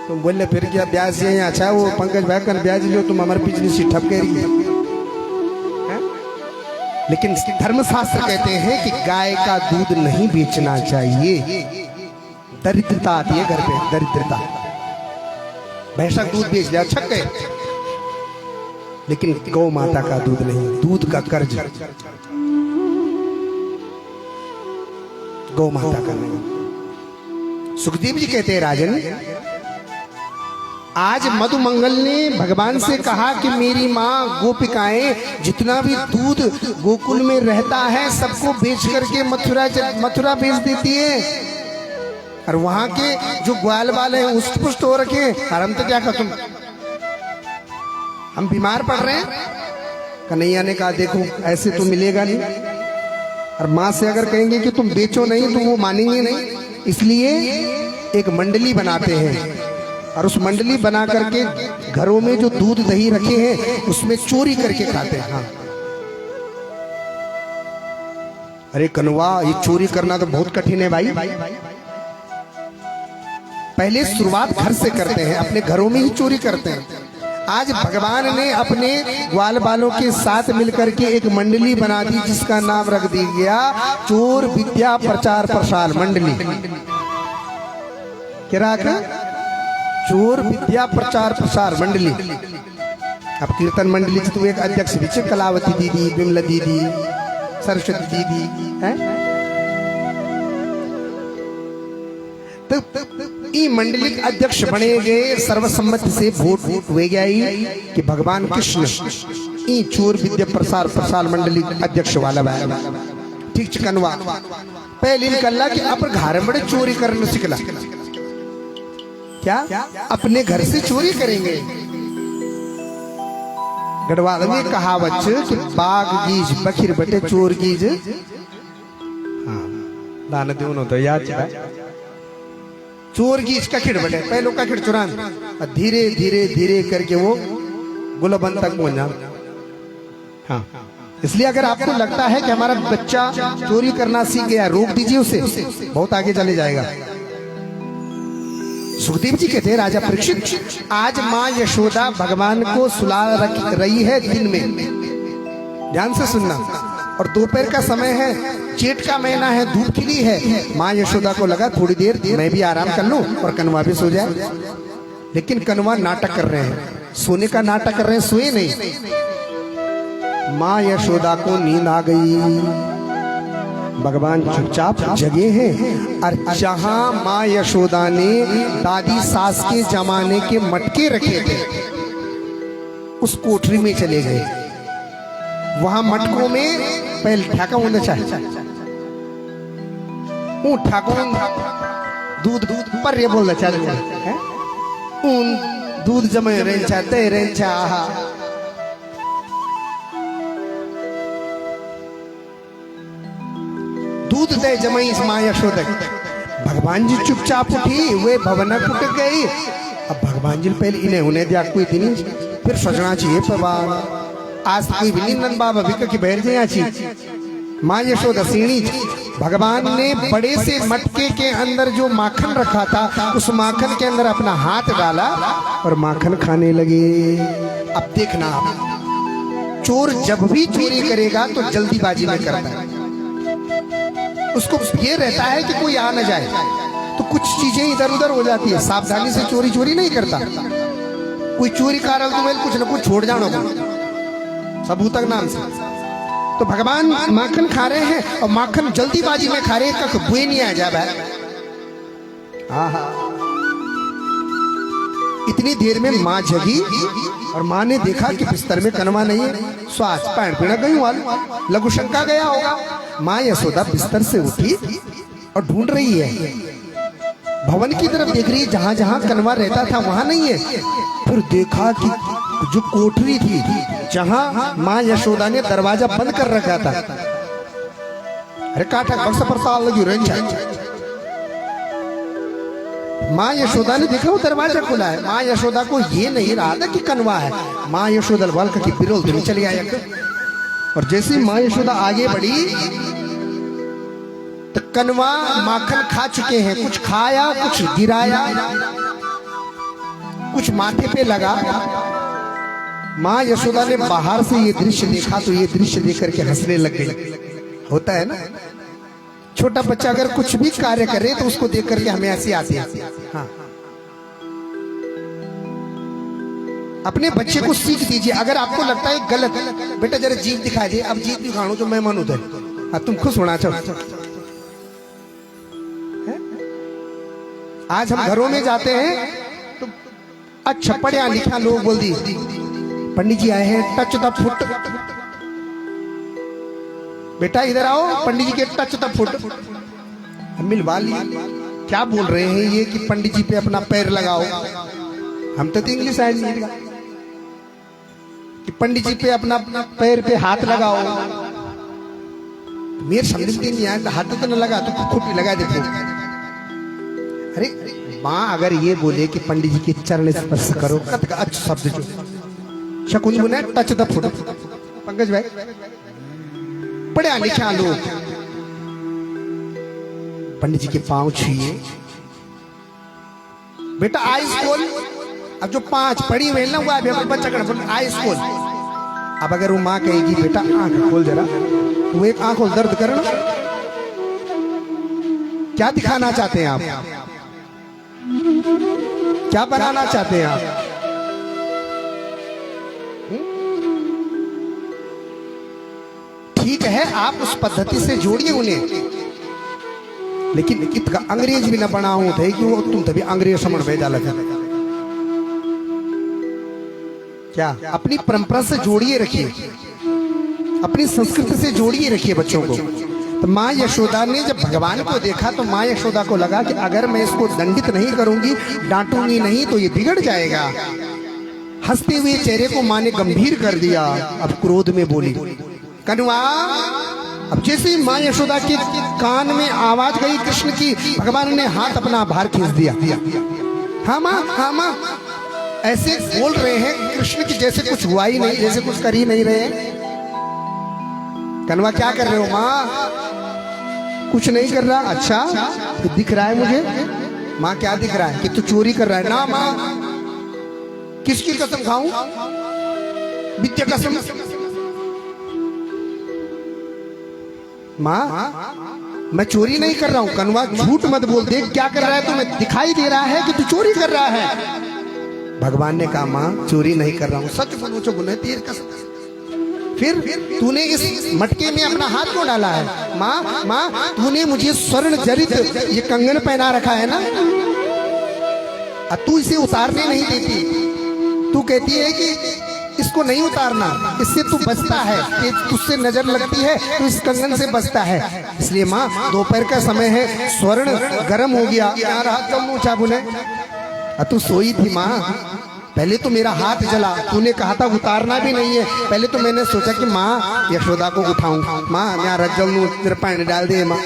तुम बोले फिर क्या ब्याज ये अच्छा वो पंकज भाई का ब्याज लो तुम हमारे बिजनेस ही ठप करेगी। लेकिन धर्मशास्त्र कहते हैं कि गाय का दूध नहीं बेचना चाहिए, दरिद्रता आती है घर पे, दरिद्रता। भैंसा दूध बेच लिया छक गए, लेकिन गौ माता का दूध नहीं, दूध का कर्ज। गौ माता का नहीं। सुखदेव जी कहते हैं राजन, आज मधुमंगल ने भगवान से कहा कि मेरी माँ गोपिकाएं जितना भी दूध गोकुल में रहता है सबको बेच करके मथुरा बेच देती है, और वहां के जो ग्वाल वाले हैं उष्ट पुष्ट हो रखे हैं, और हम तो क्या कर तुम, हम बीमार पड़ रहे हैं। कन्हैया ने कहा देखो ऐसे तो मिलेगा नहीं, और माँ से अगर कहेंगे कि तुम बेचो नहीं तो वो मानेंगे नहीं, इसलिए एक मंडली बनाते हैं, और उस मंडली बना करके घरों में जो दूध दही रखे हैं उसमें चोरी करके खाते हैं। हाँ। अरे कन्वा, ये चोरी करना तो बहुत कठिन है भाई। पहले शुरुआत घर से करते हैं, अपने घरों में ही चोरी करते हैं। आज भगवान ने अपने ग्वाल बालों के साथ मिलकर के एक मंडली बना दी जिसका नाम रख दिया गया चोर विद्या प्रचार प्रसार मंडली। क्या चोर विद्या प्रचार प्रसार मंडली। अब कीर्तन मंडली तो एक अध्यक्ष भी, कलावती दीदी, बिमला दीदी, सरस्वती दीदी है, तो ई मंडली के अध्यक्ष बने गए, सर्वसम्मति से वोट हुए गया कि भगवान कृष्ण ई चोर विद्या प्रसार प्रसार मंडली अध्यक्ष वाला है। ठीक चिकनवा पहले निकला कि अब घर बड़े चोरी करने सिखला, क्या अपने घर से चोरी करेंगे। गढ़वाल में कहावत कि बाग गीज बखिर बटे चोर गीज, हाँ दान दोनों तो याद है, चोर गीज कखिड़ बटे, पहले कखिड़ चुरान, धीरे धीरे धीरे करके वो गुलबंद तक पहुंचा। हाँ, इसलिए अगर आपको लगता है कि हमारा बच्चा चोरी करना सीख गया, रोक दीजिए उसे, बहुत आगे चले जाएगा। सुखदेव जी कहते हैं राजा परीक्षित, आज माँ यशोदा भगवान को सुला रही है दिन में, ध्यान से सुनना, और दोपहर का समय है, चेत का महीना है, धूप खिली है। माँ यशोदा को लगा थोड़ी देर मैं भी आराम कर लूं और कन्वा भी सो जाए, लेकिन कन्वा नाटक कर रहे हैं, सोने का नाटक कर रहे हैं, सोए नहीं। माँ यशोदा को नींद आ गई, भगवान चुपचाप जगे हैं, और जहां माँ यशोदा ने दादी सास के जमाने के मटके रखे थे उस कोठरी में चले गए। वहां मटकों में पहले ठाका होना चाहिए, ठाकुर दूध पर ये बोलना चाहिए, उन दूध जमे रेंचा ते रेंचा, दूध दे जमाई माँ यशोदा। भगवान जी चुपचाप उठी, वे भवना कुट गई। अब भगवान जी पहले इन्हें उन्हें दिया कोई दिन, फिर सोचना चाहिए भगवान आज कोई भी नंदन बाबा भी की बैठ जाए। माँ यशोदा सीणी, भगवान ने बड़े से मटके के अंदर जो माखन रखा था उस माखन के अंदर अपना हाथ डाला और माखन खाने लगे। अब देखना, चोर जब भी चोरी करेगा तो जल्दीबाजी में करता है, उसको ये रहता है कि कोई आ न जाए, तो कुछ चीजें इधर उधर हो जाती है, सावधानी से चोरी नहीं करता। कोई चोरी कर रहा तो कुछ न कुछ छोड़ जाना सबूतक नाम से। तो भगवान माखन खा रहे हैं और माखन जल्दीबाजी में खा रहे हैं, कख बुए नहीं आ जा भाई। इतनी देर में माँ जगी और माँ ने देखा कि बिस्तर में कन्वा नहीं है, स्वास पैण पीना गई वाली लघु शंका गया होगा। माँ यशोदा बिस्तर से उठी और ढूंढ रही है, भवन की तरफ देख रही है, जहां जहां कन्वा रहता था वहां नहीं है। फिर देखा कि जो कोठरी थी जहां माँ यशोदा ने दरवाजा बंद कर रखा था, अरे काटा बक्सा पर ताल लगी रही। माँ यशोदा ने देखा वो दरवाजा खुला है। माँ यशोदा को ये नहीं रहा था कि कन्वा है। माँ यशोदा बल की बिरोल तो नहीं चली आया, और जैसे ही माँ यशोदा आगे बढ़ी तो कन्वा माखन खा चुके हैं, कुछ खाया कुछ गिराया, कुछ माथे पे लगा। माँ यशोदा ने बाहर से ये दृश्य देखा तो ये दृश्य देख करके हंसने लग गई। होता है ना, छोटा बच्चा अगर कुछ भी कार्य करे तो उसको देख करके हमें हंसी आती है। हाँ, अपने बच्चे को सीख दीजिए। अगर आपको लगता है गलत, बेटा जरा जीभ दिखा दे, अब जीभ दिखाणो तो मैं मन उधर, अब तुम खुश होना चाहो। आज हम घरों में जाते हैं तो अच्छा पढ़िया लिखा लोग बोल दी पंडित जी आए हैं, टच द फुट। बेटा इधर आओ, पंडित जी के टच द फुट। हम मिलवा ली, क्या बोल रहे हैं ये कि पंडित जी पे अपना पैर लगाओ। हम तो इंग्लिश आए नहीं कि पंडित जी पे अपना पैर पे हाथ लगाओ। मेरे समझ में नहीं आया, हाथ तो न लगा तो फुट लगा देते। अरे माँ अगर ये बोले कि पंडित जी के चरण स्पर्श करो, अच्छा शब्द जो शकुन मुने टच द फुट। पंकज भाई पढ़िया लिखा लोग पंडित जी के पांव छुए। बेटा आइस खोल। अब जो 5 पढ़ी हुई ना वो अभी बच्चा कर बोल आइस खोल। अब अगर वो माँ कहेगी बेटा आंख खोल जरा, तो वो एक आंख खोल, दर्द करना। क्या दिखाना चाहते हैं आप? क्या बनाना चाहते हैं आप? ठीक है आप उस पद्धति से जोड़िए उन्हें, लेकिन इतना अंग्रेज भी ना बनाऊं थे कि वो तुम तभी अंग्रेज समझ भेजा लगा। क्या अपनी परंपरा से जोड़िए रखिए, अपनी संस्कृति से जोड़िए रखिए बच्चों को। तो माँ यशोदा ने जब भगवान को देखा तो माँ यशोदा को लगा कि अगर मैं इसको दंडित नहीं करूंगी, डांटूंगी नहीं तो ये बिगड़ जाएगा। हंसते हुए चेहरे को माँ ने गंभीर कर दिया। अब क्रोध में बोली कनुआ। अब जैसे ही माँ यशोदा के कान में आवाज गई कृष्ण की, भगवान ने हाथ अपना बाहर खींच दिया। हाँ माँ, हाँ माँ, ऐसे बोल रहे हैं कृष्ण की जैसे कुछ हुआ ही नहीं, जैसे कुछ कर ही नहीं रहे। कनुआ क्या कर रहे हो माँ? कुछ नहीं कर रहा। अच्छा तो दिख रहा है मुझे। माँ क्या दिख रहा है? कि तू चोरी कर रहा है ना। माँ किसकी कसम खाऊं? विद्या कसम। माँ मैं चोरी नहीं कर रहा हूं। कनुआ झूठ मत बोल, देख क्या कर रहा है तुम्हें दिखाई दे रहा है कि तू चोरी कर रहा है। भगवान ने कहा माँ चोरी नहीं कर रहा हूं, सच बोलो जो बोले तेरे कसम। फिर तूने इस मटके में अपना हाथ क्यों डाला है? माँ माँ तूने मुझे स्वर्ण जड़ित ये कंगन पहना रखा है ना, अब तू इसे उतारने नहीं देती। तू कहती है कि इसको नहीं उतारना, इससे तू बचता है, तुझसे नजर लगती है तो इस कंगन से बचता है। इसलिए माँ दोपहर का समय है, स्वर्ण गर्म हो गया, यहाँ हाथ कम ऊंचा बुने। तू सोई थी माँ, पहले तो मेरा हाथ जला, तूने कहा था उतारना भी नहीं है। पहले तो मैंने सोचा कि माँ यशोदा को उठाऊं, माँ यहाँ रख जाऊं, तेरे पानी डाल दे माँ।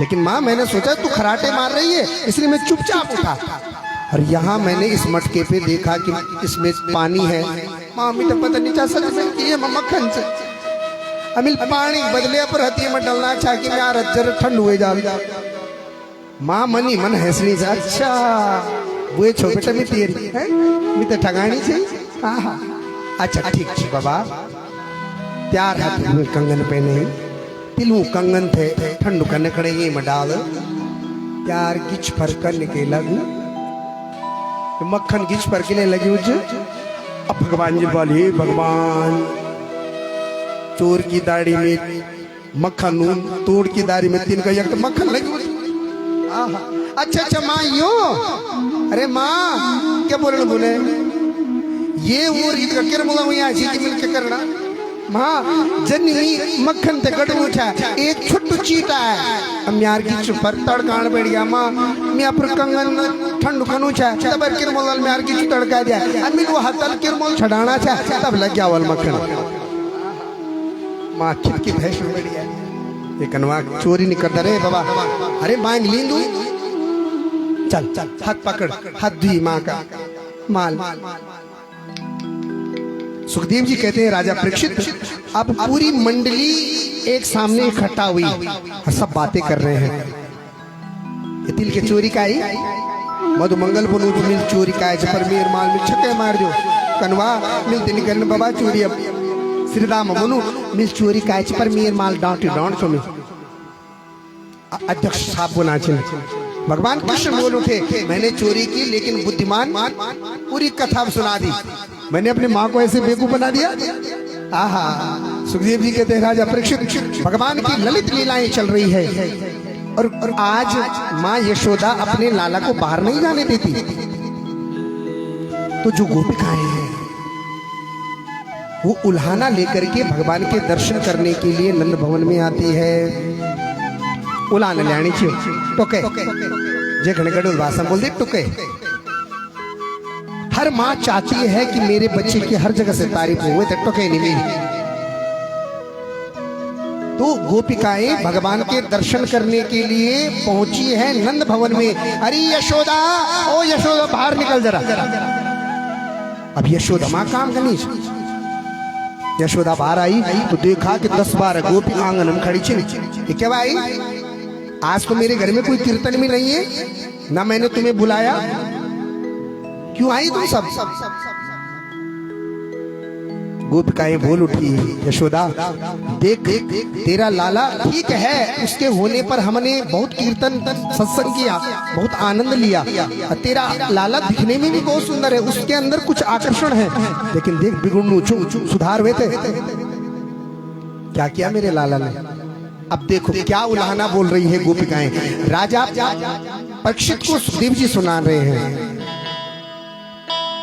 लेकिन माँ मैंने सोचा तू खराटे मार रही है, इसलिए मैं चुपचाप उठा। और यहाँ मैंने इस मटके पे देखा कि इसमें पानी है। माँ तो पता नहीं चाह ये मक्खन से अमिल पानी बदले पर हती में डलना चाह कि मैं रज्जर ठंड हुए जा। माँ मनी मन हंसनी से अच्छा वो छो बेटा मैं तेरी है, मैं तो ठगानी चाहिए। हाँ अच्छा ठीक है बाबा। त्यार हाथ में कंगन पहने, तिलू कंगन थे, ठंडू करने खड़े ये में डाल त्यार गिच फर करने के लग मक्खन गिच पर के लगी मुझे। अब भगवान जी बोले भगवान चोर की दाढ़ी में मक्खन नून, तोड़ की दाढ़ी में 3 का एक मक्खन लगी मुझे। अच्छा अच्छा माँ यो, अरे माँ क्या बोलने बोले ये वो रीत का क्या बोला हुआ जी की मिलके करना। माँ जन्नी मक्खन ते गड़ उठा एक छोटू चीटा है, हम यार की चुपर तड़कान बैठ गया। माँ मैं अपर कंगन ठंड खनू छा तब किरमोल में यार की तड़का दिया, अम्मी वो हतल किरमोल छड़ाना छा तब लग गया वाल मक्खन। माँ खिड़की भैंस में बैठ गया। ये कनवा चोरी नहीं करता रे बाबा। अरे मांग ली लू, चल चल हाथ पकड़, हाथ दी माँ का माल। सुखदेव जी कहते हैं राजा परीक्षित अब पूरी मंडली एक सामने इकट्ठा हुई और सब बातें कर रहे हैं। ये तिल के चोरी का ही मधु मंगल बनो मिल चोरी का है पर मेर माल में छक्के मार दो कनवा मिल दिन करने बाबा चोरी। अब श्री राम मनु मिल चोरी का है पर मेर माल डांट डांट तो अध्यक्ष साहब को नाचे। भगवान कृष्ण बोल उठे मैंने चोरी की लेकिन बुद्धिमान पूरी कथा सुना दी, मैंने अपनी माँ को ऐसे बेवकूफ बना दिया। आहा सुखदेव जी कहते हैं राजा परीक्षित भगवान की ललित लीलाएं चल रही है और आज माँ यशोदा अपने लाला को बाहर नहीं जाने देती। तो जो गोपिकाएं हैं वो उल्हाना लेकर के भगवान के दर्शन करने के लिए नंद भवन में आती है। उल्हाना लियाणी चाहिए टोके जे घनगढ़ भाषा बोल दे टुके। हर माँ चाहती है कि मेरे बच्चे की हर जगह से तारीफ हुए तो टुके नहीं मेरी। तो गोपिकाएं भगवान के दर्शन करने के लिए पहुंची है नंद भवन में। अरे यशोदा, ओ यशोदा बाहर निकल जरा। अब यशोदा माँ काम गणेश यशोदा बाहर आई तो देखा कि 10-12 गोपी आंगन में खड़ी थी। क्या भाई, आज तो मेरे घर में कोई कीर्तन भी नहीं है, ना मैंने तुम्हें बुलाया, क्यों आई तुम सब? गोपिकाएं बोल उठी, यशोदा देख तेरा लाला ठीक है, उसके होने पर हमने बहुत कीर्तन सत्संग किया, बहुत आनंद लिया। तेरा लाला दिखने में भी बहुत सुंदर है, उसके अंदर कुछ आकर्षण है, लेकिन देख बिगुड़नू सुधार हुए थे। क्या किया मेरे लाला ने? अब देखो क्या उल्हाना बोल रही है गोपिकाएं। राजा परीक्षित को सुखदेव जी सुना रहे हैं।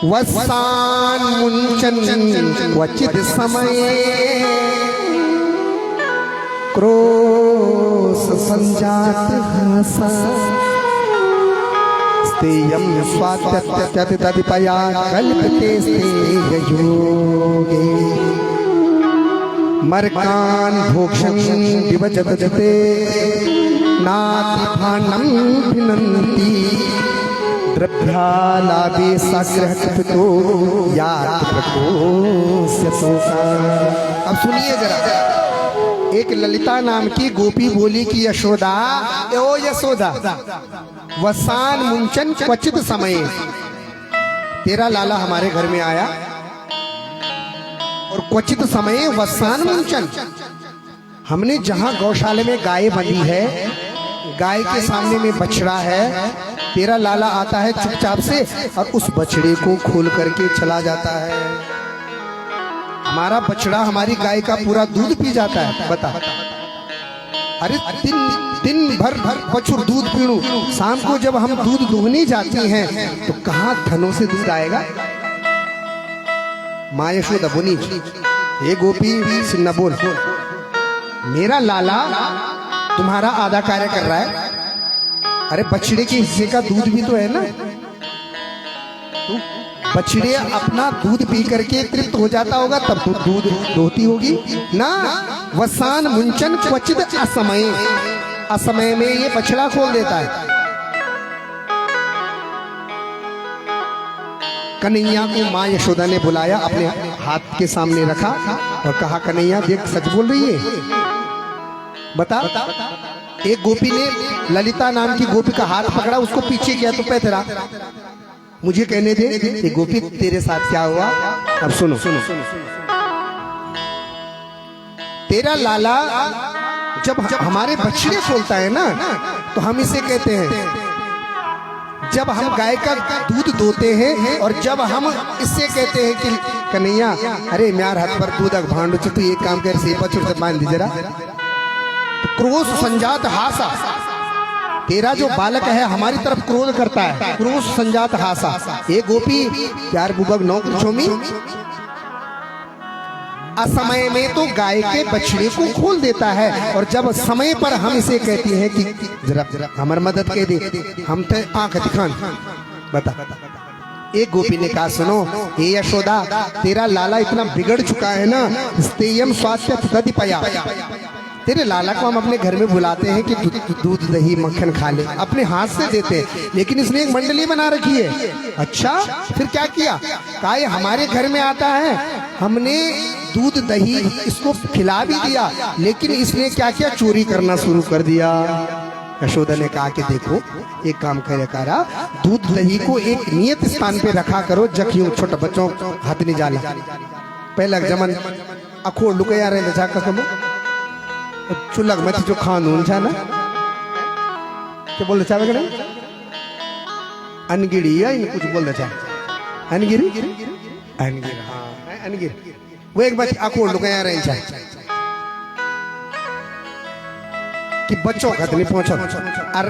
वसान मुंचन क्वचित समये क्रोश संजात हसा स्तेयं स्वात्यत्यतिपया कल्पते स्तेययोगे मरकान भोक्षं विभजत जते नातिभानं भिनन्ति द्रव्यालाभे साग्रह कपितो यात प्रकोष्य शोका। अब सुनिए जरा, एक ललिता नाम की गोपी बोली कि यशोदा, ओ यशोदा, वसान मुंचन क्वचित समय, तेरा लाला हमारे घर में आया और क्वचित समय वसान मुंचन, हमने जहां गौशाले में गाय बंधी है, गाय के सामने में बछड़ा है, तेरा लाला आता है चुपचाप से और उस बछड़े को खोल करके चला जाता है। हमारा बछड़ा हमारी गाय का पूरा दूध पी जाता है। बता, अरे दिन भर बछुर दूध पीणू, शाम को जब हम दूध दुहने जाती हैं तो कहाँ धनों से दूध आएगा? माँ यशोदा बोली, ये गोपी सिन्हा बोल, मेरा लाला तुम्हारा आधा कार्य कर रहा है। अरे बछड़े के हिस्से का दूध भी तो है ना, तो बछड़े अपना दूध पी करके तृप्त हो जाता होगा, तब तो दूध दोहती होगी ना। वसान मुंचन क्वचित असमय, असमय में ये बछड़ा खोल देता है। कन्हैया को माँ यशोदा ने बुलाया, अपने हाथ के सामने रखा और कहा, कन्हैया देख सच बोल रही है, बता। एक गोपी ने ललिता नाम की गोपी का हाथ पकड़ा, उसको पीछे किया तो पैतरा। मुझे कहने दे, ये गोपी तेरे साथ क्या हुआ? अब सुनो, तेरा लाला जब हमारे बछड़े खोलता है ना, तो हम इसे कहते हैं, जब हम गाय का दूध दोते हैं और जब हम इससे कहते हैं कि कन्हैया, अरे म्यार हाथ पर दूध भांडो, तो एक काम कर, से बछड़ से बांध दी जरा। क्रोध संजात हासा, तेरा जो बालक है हमारी तरफ क्रोध करता है, क्रोध संजात हासा। ये गोपी यार बुबक नौ छोमी, असमय में तो गाय के बछड़े को खोल देता है, और जब समय पर हम इसे कहती हैं कि जरा हमारी मदद कर दे, हम तो आंख दिखान। बता, एक गोपी ने कहा, सुनो हे यशोदा, तेरा लाला इतना बिगड़ चुका है ना, स्तेयम स्वास्थ्य तदिपया, तेरे लाला को हम अपने घर में बुलाते हैं कि दूध दही मक्खन खा ले, अपने हाथ से देते हैं, लेकिन इसने एक मंडली बना रखी है। अच्छा, फिर क्या किया? कहा ये हमारे घर में आता है, हमने दूध दही इसको खिला भी दिया, लेकिन इसने क्या किया? चोरी करना शुरू कर दिया। यशोदा ने कहा कि देखो एक काम करे कारा, दूध दही को एक नियत स्थान पे रखा करो, जखियों छोटे बच्चों हाथ नहीं जाला। पहला जमन अखोड़ लुके आ रहे थे, चुलक में जो खानून था ना, क्या बोलते चाहे करें, अनगिरी या कुछ बोलते चाहे, अनगिरी अनगिर, हाँ अनगिर, वो एक बात अखोड़ लुके आ रहे हैं। कि बच्चों का नहीं पहुंचो और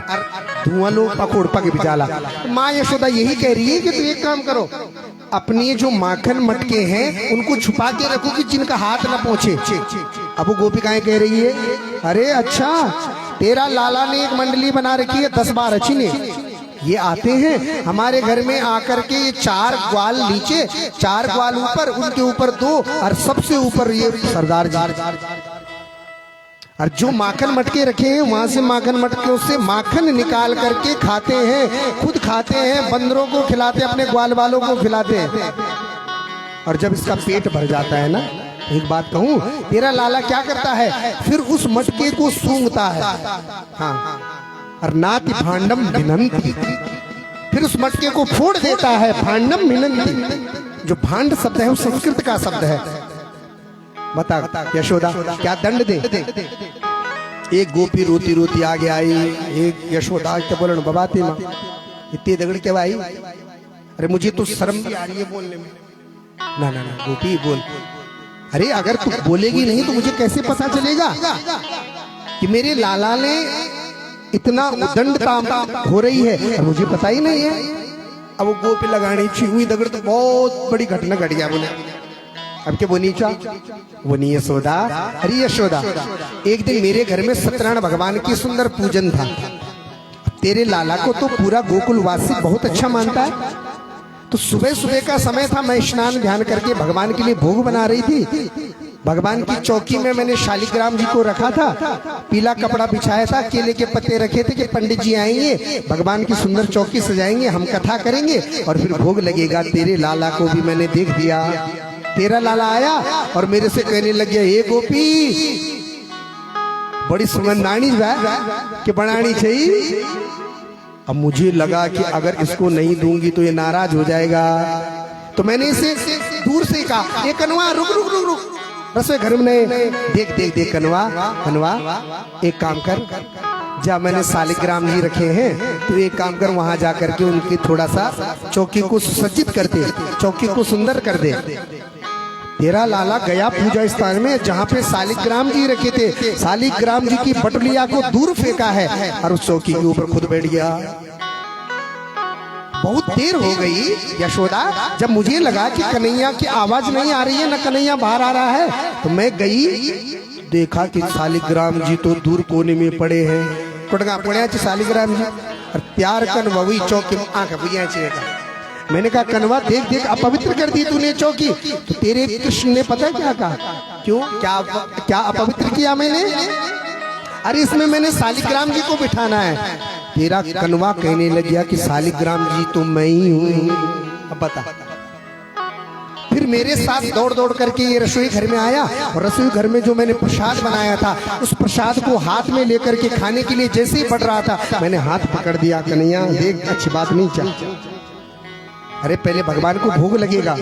धुआं लो पकोड़ पक भी जाला। माँ यशोदा यही कह रही है कि तू एक काम करो, अपनी जो माखन मटके हैं उनको छुपा के रखो कि जिनका हाथ ना पहुंचे। अब वो गोपिकाएं कह रही है, अरे अच्छा तेरा लाला ने एक मंडली बना रखी है 10-12 ने, ये आते हैं हमारे घर में आकर के ये 4 ग्वाल नीचे 4 ग्वाल ऊपर, उनके ऊपर 2 और सबसे ऊपर ये सरदार जी। और जो माखन मटके रखे हैं वहां से माखन मटके से माखन निकाल करके खाते हैं, खुद खाते हैं, बंदरों को खिलाते हैं, अपने ग्वाल वालों को खिलाते हैं। और जब इसका पेट भर जाता है ना, एक बात कहूं, तेरा लाला क्या करता है, फिर उस मटके को सूंघता है। हाँ, और नाति भांडम भिनंती, फिर उस मटके को फोड़ देता है। भांडम भिनंती, जो भांड शब्द है वो संस्कृत का शब्द है। बता यशोदा क्या दंड दे। एक गोपी रोती रोती आगे आई, एक यशोदा के बोलन बबाती माँ इतनी दगड़ के भाई, अरे मुझे तो शर्म भी आ रही है बोलने में। ना ना ना गोपी बोल, अरे अगर तू बोलेगी नहीं तो मुझे कैसे पता चलेगा कि मेरे लाला ने इतना उदंड काम हो रही है और मुझे पता ही नहीं है। अब वो गोपी लगानी हुई दगड़ तो बहुत बड़ी घटना घट गया। बोले अब क्या बोनी चा वो नहीं यशोदा, अरे यशोदा एक दिन मेरे घर में सत्यनारायण भगवान की सुंदर पूजन था। तेरे लाला को तो पूरा गोकुलवासी बहुत अच्छा मानता है। तो सुबह सुबह का समय था, मैं स्नान ध्यान करके भगवान के लिए भोग बना रही थी। भगवान की चौकी में मैंने शालिग्राम जी को रखा था, पीला कपड़ा बिछाया था, केले के पत्ते रखे थे कि पंडित जी आएंगे, भगवान की सुंदर चौकी सजाएंगे, हम कथा करेंगे और फिर भोग लगेगा। तेरे लाला को भी मैंने देख दिया। तेरा लाला आया और मेरे से कहने लग गया, हे गोपी बड़ी सुगंधानी कि बनानी चाहिए। अब मुझे लगा कि अगर इसको नहीं दूंगी तो ये नाराज हो जाएगा, तो मैंने इसे दूर से कहा, ये कनवा रुक रुक रुक रुक, रसोई घर में देख देख देख कनवा कनवा, एक काम कर जा, मैंने शालिग्राम जी रखे हैं, तो एक काम कर वहां जा करके उनकी थोड़ा सा चौकी को सुसज्जित कर दे, चौकी को सुंदर कर दे। तेरा लाला गया पूजा स्थान में जहाँ पे शालिग्राम जी रखे थे, शालिग्राम जी की बटुलिया को दूर फेंका है और उस चौकी के ऊपर खुद बैठ गया। बहुत देर हो गई यशोदा, जब मुझे लगा कि कन्हैया की आवाज नहीं आ रही है, न कन्हैया बाहर आ रहा है, तो मैं गई, देखा कि शालिग्राम जी तो दूर कोने में पड़े हैं। कुटगा पड़े शालिग्राम जी और प्यार कन वही चौकी आंख बुझिया चेगा। मैंने कहा कनवा देख देख अपवित्र कर दी तूने चौकी। तो तेरे कृष्ण ने पता है क्या कहा, क्यों क्या क्या अपवित्र किया मैंने, अरे इसमें मैंने शालिग्राम जी को बिठाना है। तेरा कनवा कहने लग गया कि शालिग्राम जी तो मैं ही हूँ। अब बता, फिर मेरे साथ दौड़ दौड़ करके ये रसोई घर में आया और रसोई घर में जो मैंने प्रसाद बनाया था उस प्रसाद को हाथ में लेकर के खाने के लिए जैसे ही बढ़ रहा था, मैंने हाथ पकड़ दिया। कन्हैया देख अच्छी बात नहीं चल, अरे पहले भगवान को भोग लगेगा,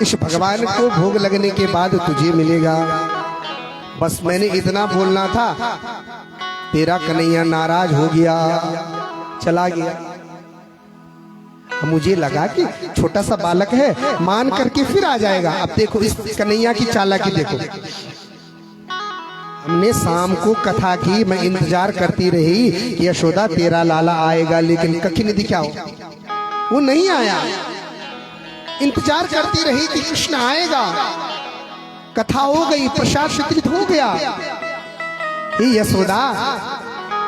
इस भगवान को भोग लगने के बाद तुझे मिलेगा। बस मैंने इतना बोलना था, तेरा कन्हैया नाराज हो गया, चला गया। मुझे लगा कि छोटा सा बालक है, मान करके फिर आ जाएगा। अब देखो इस कन्हैया की चालाकी देखो। हमने शाम को कथा की, मैं इंतजार करती रही कि यशोदा तेरा लाला आएगा, लेकिन कखी निधि क्या हो, वो नहीं आया। इंतजार करती रही कि कृष्ण आएगा, कथा हो गई, प्रसाद वितरित हो गया। ये यशोदा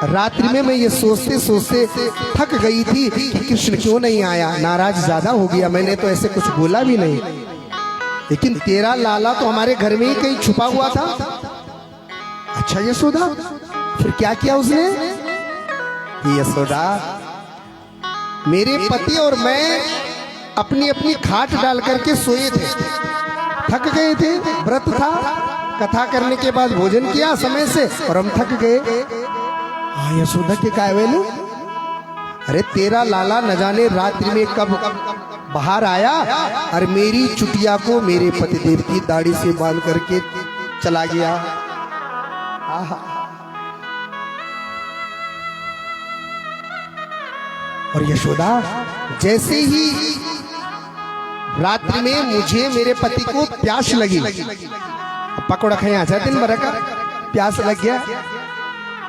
रात्रि में मैं ये सोचते सोचते थक गई थी कि कृष्ण क्यों नहीं आया, नाराज ज्यादा हो गया। मैंने तो ऐसे कुछ बोला भी नहीं, लेकिन तेरा लाला तो हमारे घर में ही कहीं छुपा हुआ था। अच्छा यशोदा, फिर क्या किया उसने? यशोदा, मेरे पति और मैं अपनी अपनी खाट डाल करके सोए थे, थक गए थे, व्रत था, कथा करने के बाद भोजन किया समय से और हम थक गए। यशोदा के काय वेलू, अरे तेरा लाला न जाने रात्रि में कब बाहर आया और मेरी चुटिया को मेरे पतिदेव की दाढ़ी से बांध करके चला गया। और यशोदा, जैसे ही रात्रि में मुझे मेरे पति को प्यास लगी, पकौड़ा खाए आजा दिन भर का प्यास लग गया,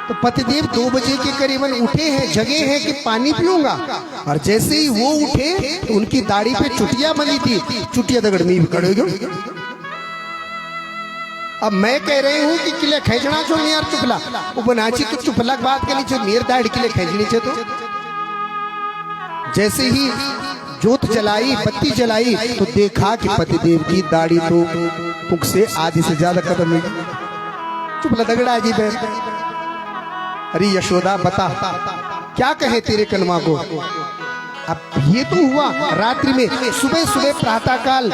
तो पतिदेव 2 बजे के करीबन उठे हैं, जगे हैं कि पानी पीऊंगा, और जैसे ही वो उठे तो उनकी दाढ़ी पे चुटिया बनी थी, चुटिया दगड़ में खड़े गयो। अब मैं कह रही हूं कि किले खेचना छो नियर चुपला, वो बनाची तो चुपला की बात करनी छो, नियर दाढ़ी किले खेचनी छे। तो जैसे ही जोत जलाई, बत्ती जलाई, तो देखा कि पतिदेव की दाढ़ी तो पुख से आधी से ज्यादा कदम में। चुपला दगड़ा जी बे, अरे यशोदा बता क्या कहे तेरे कन्वा को। अब ये तो हुआ रात्रि में, सुबह सुबह प्रातः काल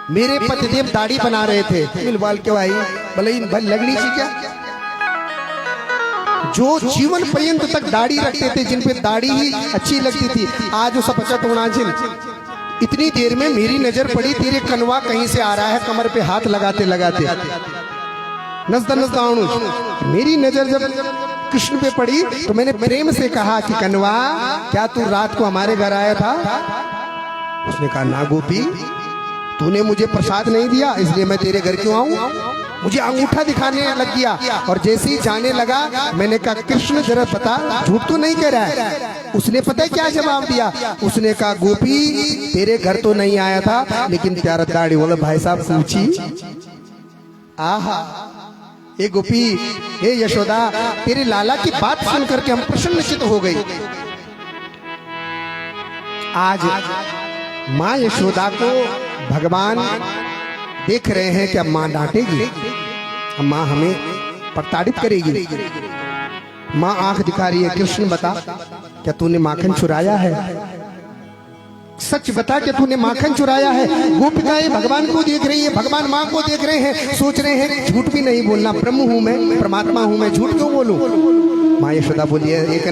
मेरे पतिदेव दाढ़ी बना रहे थे। मिलवाल के भाई भले लगनी चाहिए क्या, जो जीवन पर्यंत तक दाढ़ी रखते थे, जिन पे दाढ़ी ही अच्छी लगती थी, आज वो सपचट होना जिन। इतनी देर में मेरी नजर पड़ी, तेरे कनवा कहीं से आ रहा है, कमर पे हाथ लगाते लगाते नजदा नजदा मेरी नजर जब कृष्ण पे पड़ी तो मैंने प्रेम से कहा कि कनवा क्या तू रात को हमारे घर आया था। उसने कहा ना गोपी, तूने मुझे प्रसाद नहीं दिया इसलिए मैं तेरे घर क्यों आऊं। मुझे अंगूठा दिखाने लग गया, और जैसे ही जाने लगा मैंने कहा कृष्ण जरा बता, झूठ तो नहीं कह रहा है। उसने पता है क्या जवाब दिया, उसने कहा गोपी तेरे घर तो नहीं आया था, लेकिन प्यारा दाढ़ी वाला भाई साहब पूछी। आहा हे गोपी, हे यशोदा, तेरे लाला की बात सुन करके हम प्रसन्नचित हो गई। आज माँ यशोदा को भगवान देख रहे हैं कि अब माँ डांटेगी, अब माँ हमें प्रताड़ित करेगी। माँ आंख दिखा रही है, कृष्ण बता क्या तूने माखन चुराया है, सच बता कि तूने माखन चुराया है। गोपिकाएं भगवान को देख रही है, भगवान माँ को देख रहे हैं, सोच रहे हैं झूठ भी नहीं बोलना, ब्रह्म हूं मैं, परमात्मा हूं मैं, झूठ क्यों बोलूं। माँ यशोदा बोली है, एक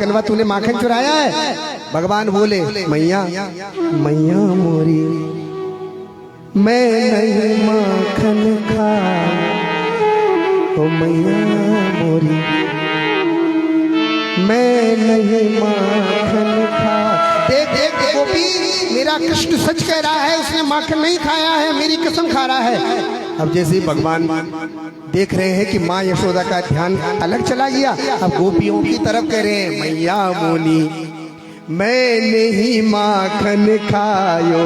अनवा तूने माखन चुराया है। भगवान बोले मैया मैया मोरी मैं नहीं माखन खा, ओ मैया मोरी मैं नहीं माखन खा। देख देख गोपी, मेरा कृष्ण सच कह रहा है, उसने माखन नहीं खाया है, मेरी कसम खा रहा है। अब जैसे भगवान देख रहे हैं कि माँ यशोदा का ध्यान अलग चला गया, अब गोपियों की तरफ कह रहे हैं मैया मोनी मैंने ही माखन खायो।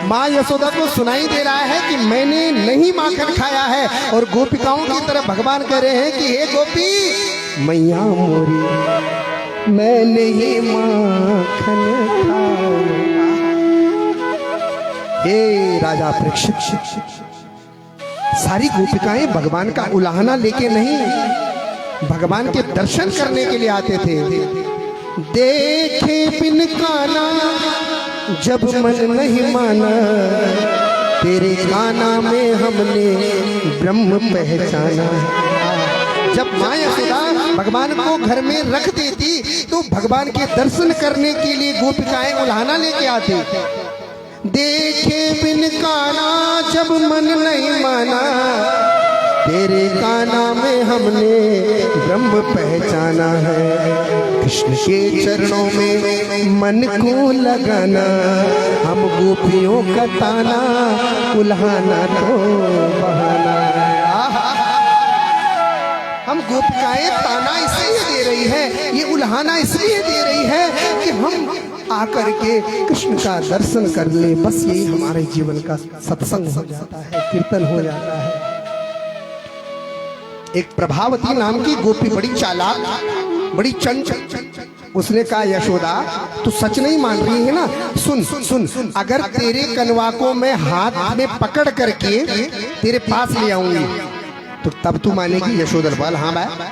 माँ यशोदा को सुनाई दे रहा है कि मैंने नहीं माखन खाया है, और गोपिकाओं की तरफ भगवान कह रहे हैं कि हे गोपी मैया मोरी मैंने ही माखन खाया। हे राजा परीक्षित, सारी गोपिकाएं भगवान का उलाहना लेके नहीं, भगवान के दर्शन करने के लिए आते थे। देखे बिन काना जब मन नहीं माना, तेरे काना में हमने ब्रह्म पहचाना। जब माँ यशोदा भगवान को घर में रख देती तो भगवान के दर्शन करने के लिए गोपिकाएं उल्हाना लेके आते। देखे बिन काना जब मन नहीं माना, तेरे काना में हमने ब्रह्म पहचाना है। कृष्ण के चरणों में मन को लगाना, हम गोपियों का ताना उल्हाना तो बहाना। हम गोपिकाएं ताना इसलिए दे रही है, ये उल्हाना इसलिए दे रही है कि हम आकर के कृष्ण का दर्शन कर ले, बस यही हमारे जीवन का सत्संग हो जाता है, कीर्तन हो जाता है। एक प्रभावती नाम की गोपी बड़ी चालाक, बड़ी चंचल, उसने कहा यशोदा तू सच नहीं मान रही है ना, सुन सुन, अगर तेरे कनवा को मैं हाथ में पकड़ करके तेरे पास ले आऊंगी तो तब तू मानेगी। यशोदा बोल हाँ भाई,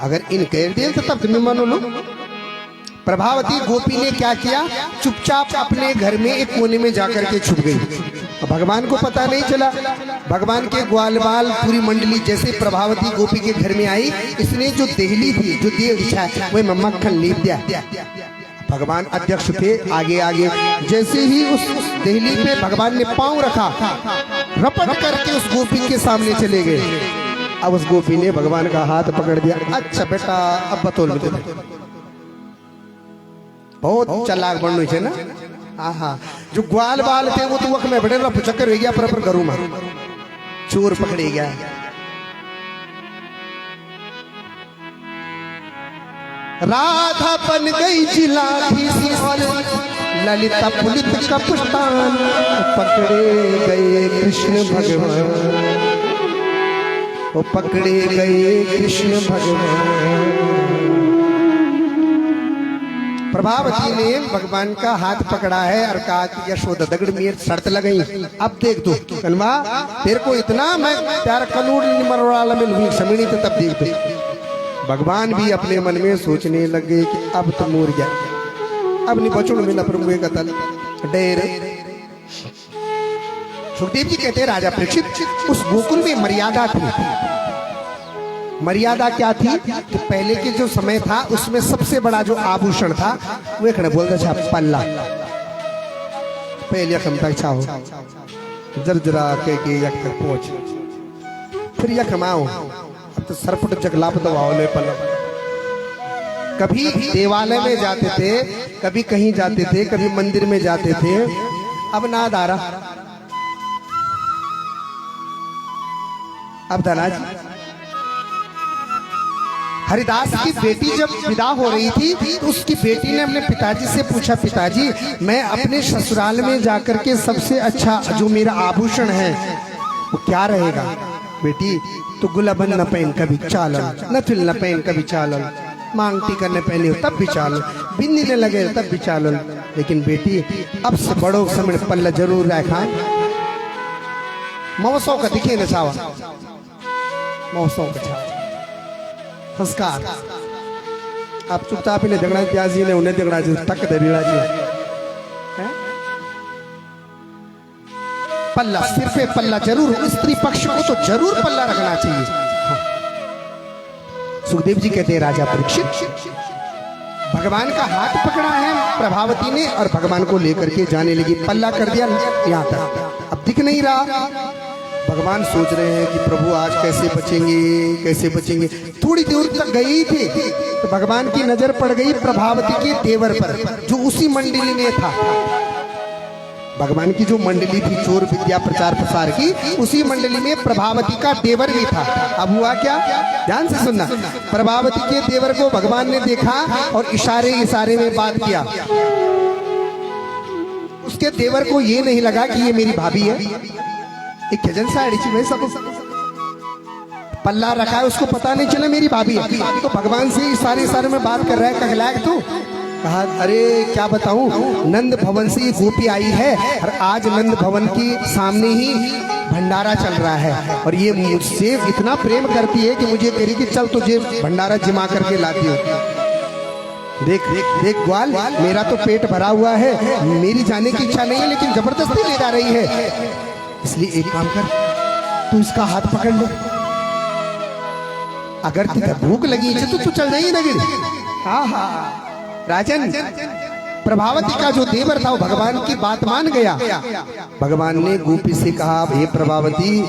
अगर इन कह दे तो तब तुम्हें मानो लो। प्रभावती गोपी ने क्या किया, चुपचाप अपने घर में एक कोने में जाकर के छुप गई। भगवान को पता नहीं चला। भगवान के ग्वाल बाल पूरी मंडली जैसे प्रभावती गोपी के घर में आई, इसने जो देहली थी, जो देह बिछाया, वही मक्खन लीप दिया। भगवान अध्यक्ष थे, आगे आगे जैसे ही उस देहली पे भगवान ने पांव रखा, रपट करके उस गोपी के सामने चले गए। अब उस गोपी ने भगवान का हाथ पकड़ दिया। अच्छा बेटा अब बतौल बहुत चालाक बनू है ना। आहा, जो ग्वाल बाल थे वो तो वक्त में बड़े चक्कर हो गया, पर करूँ मैं चोर पकड़े गया। राधा बन गई जिलाधी और ललिता पुलित कप्तान, पकड़े गए कृष्ण भगवान, वो पकड़े गए कृष्ण भगवान। प्रभावती ने भगवान का हाथ पकड़ा है और कहा कि यशोदा दगड़ में शर्त लगाई, अब देख तू कन्वा, तेरे को इतना मैं प्यार कलूड़ मरवाला में लूंगी समिणी, तो तब देख तू। भगवान भी अपने मन में सोचने लगे कि अब तो मोर गया, अब नहीं बचो मिला प्रभु का तल डेर। सुखदेव जी कहते हैं राजा परीक्षित, उस गोकुल में मर्यादा थी। मर्यादा क्या थी कि पहले के जो समय था उसमें सबसे बड़ा जो आभूषण था वो एक बोलता था पल्ला। पहले यखम तक छाओ जरजरा के यख तक पहुंच, फिर यखम आओ, अब तो सरपट जगलाप दबाओ ले पल्ला। कभी देवालय में जाते थे, कभी कहीं जाते थे, कभी मंदिर में जाते थे, अब ना दारा, अब धनाज। हरिदास की बेटी जब विदा हो रही थी तो उसकी बेटी ने अपने पिताजी से पूछा, पिताजी मैं अपने ससुराल में जाकर के सबसे अच्छा जो मेरा आभूषण है वो क्या रहेगा? बेटी तो गुलाबन न पहन कभी चालन, नथुल न पहन कभी चालन, मांग टीका न पहने हो तब भी चालन, बिंदी न लगे तब भी चालन, लेकिन बेटी अब से बड़ों समय पल्ला जरूर रखा। मौसों का दिखे न छावा, मौसों का छावा संस्कार। आप चुपचाप ने झगड़ा प्याजी ने उन्हें झगड़ा जी तक दरीड़ा जी पल्ला, सिर पे पल्ला जरूर, स्त्री पक्ष को तो जरूर पल्ला रखना चाहिए। सुखदेव जी कहते हैं राजा परीक्षित, भगवान का हाथ पकड़ा है प्रभावती ने और भगवान को लेकर के जाने लगी, पल्ला कर दिया यहाँ तक, अब दिख नहीं रहा। भगवान सोच रहे हैं कि प्रभु आज कैसे बचेंगे, कैसे बचेंगे। थोड़ी देर तक गई थी तो भगवान की नजर पड़ गई प्रभावती के देवर पर, जो उसी मंडली में था। भगवान की जो मंडली थी चोर विद्या प्रचार प्रसार की, उसी मंडली में प्रभावती का देवर भी था। अब हुआ क्या, ध्यान से सुनना। प्रभावती के देवर को भगवान ने देखा और इशारे इशारे में बात किया। उसके देवर को ये नहीं लगा कि ये मेरी भाभी है, एक खजन सा में सब पल्ला रखा है, उसको पता नहीं चला मेरी भाभी है। तो भगवान से इशारे इशारे में बात कर रहा है, कहलायक तू। कहा अरे क्या बताऊं, नंद भवन से ये गोपी आई है और आज नंद भवन की सामने ही भंडारा चल रहा है और ये मुझसे इतना प्रेम करती है कि मुझे कह रही कि चल तुझे भंडारा जिमा करके लाती हूँ। देख देख देख ग्वाल, मेरा तो पेट भरा हुआ है, मेरी जाने की इच्छा नहीं है लेकिन जबरदस्ती ले जा रही है, इसलिए एक काम कर, तू इसका हाथ पकड़ ले, अगर तुझे भूख लगी तो तू चल जाएगी नगरी। हाँ हाँ राजन, प्रभावती का जो देवर था वो भगवान की बात मान गया। भगवान ने गोपी से कहा, हे प्रभावती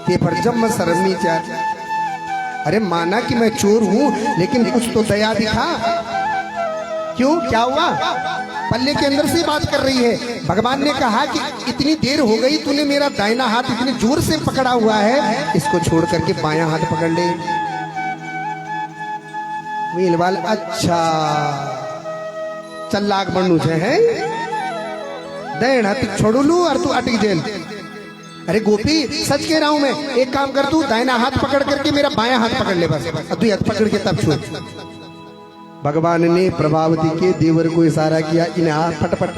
ते पर जब शर्मी चार, अरे माना कि मैं चोर हूं लेकिन कुछ तो दया दिखा। क्यों, क्या हुआ? पल्ले के अंदर से बात कर रही है। भगवान ने कहा कि इतनी देर हो गई, तूने मेरा दाहिना हाथ इतनी जोर से पकड़ा हुआ है, इसको छोड़ करके बायां हाथ पकड़ ले। मीलवाल अच्छा चल लाग बनू है, दैन हाथ छोड़ू लू और तू अटक जेल। अरे गोपी सच कह रहा हूं मैं, एक काम कर, तू दाहिना हाथ पकड़ करके मेरा बायां हाथ पकड़ ले बस, अब तू हाथ पकड़ के तब छोड़। भगवान ने प्रभावती के देवर को इशारा किया, इन्हें हाथ फटफट,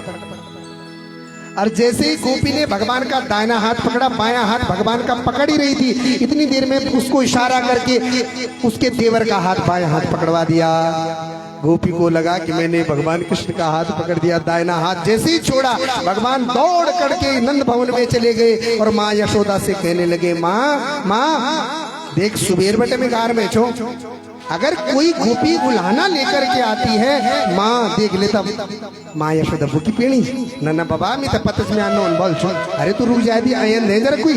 और जैसे ही गोपी ने भगवान का दाहिना हाथ पकड़ा, बायां हाथ भगवान का पकड़ ही रही थी, इतनी देर में उसको इशारा करके उसके देवर का हाथ बायां हाथ पकड़वा दिया। गोपी को लगा कि मैंने भगवान कृष्ण का हाथ पकड़ दिया, दाहिना हाथ जैसे ही छोड़ा भगवान दौड़ करके नंद भवन में चले गए और माँ यशोदा से कहने लगे, माँ माँ देख सुबेर बटे में कार में छो, अगर कोई गोपी उल्हाना लेकर के आती है माँ देख लेता। माँ यशोदा बुकी पेणी ना बाबा मी तो पतस में आनो बोल छो, अरे तू रुक जाए दी आयन नहीं जरा कोई,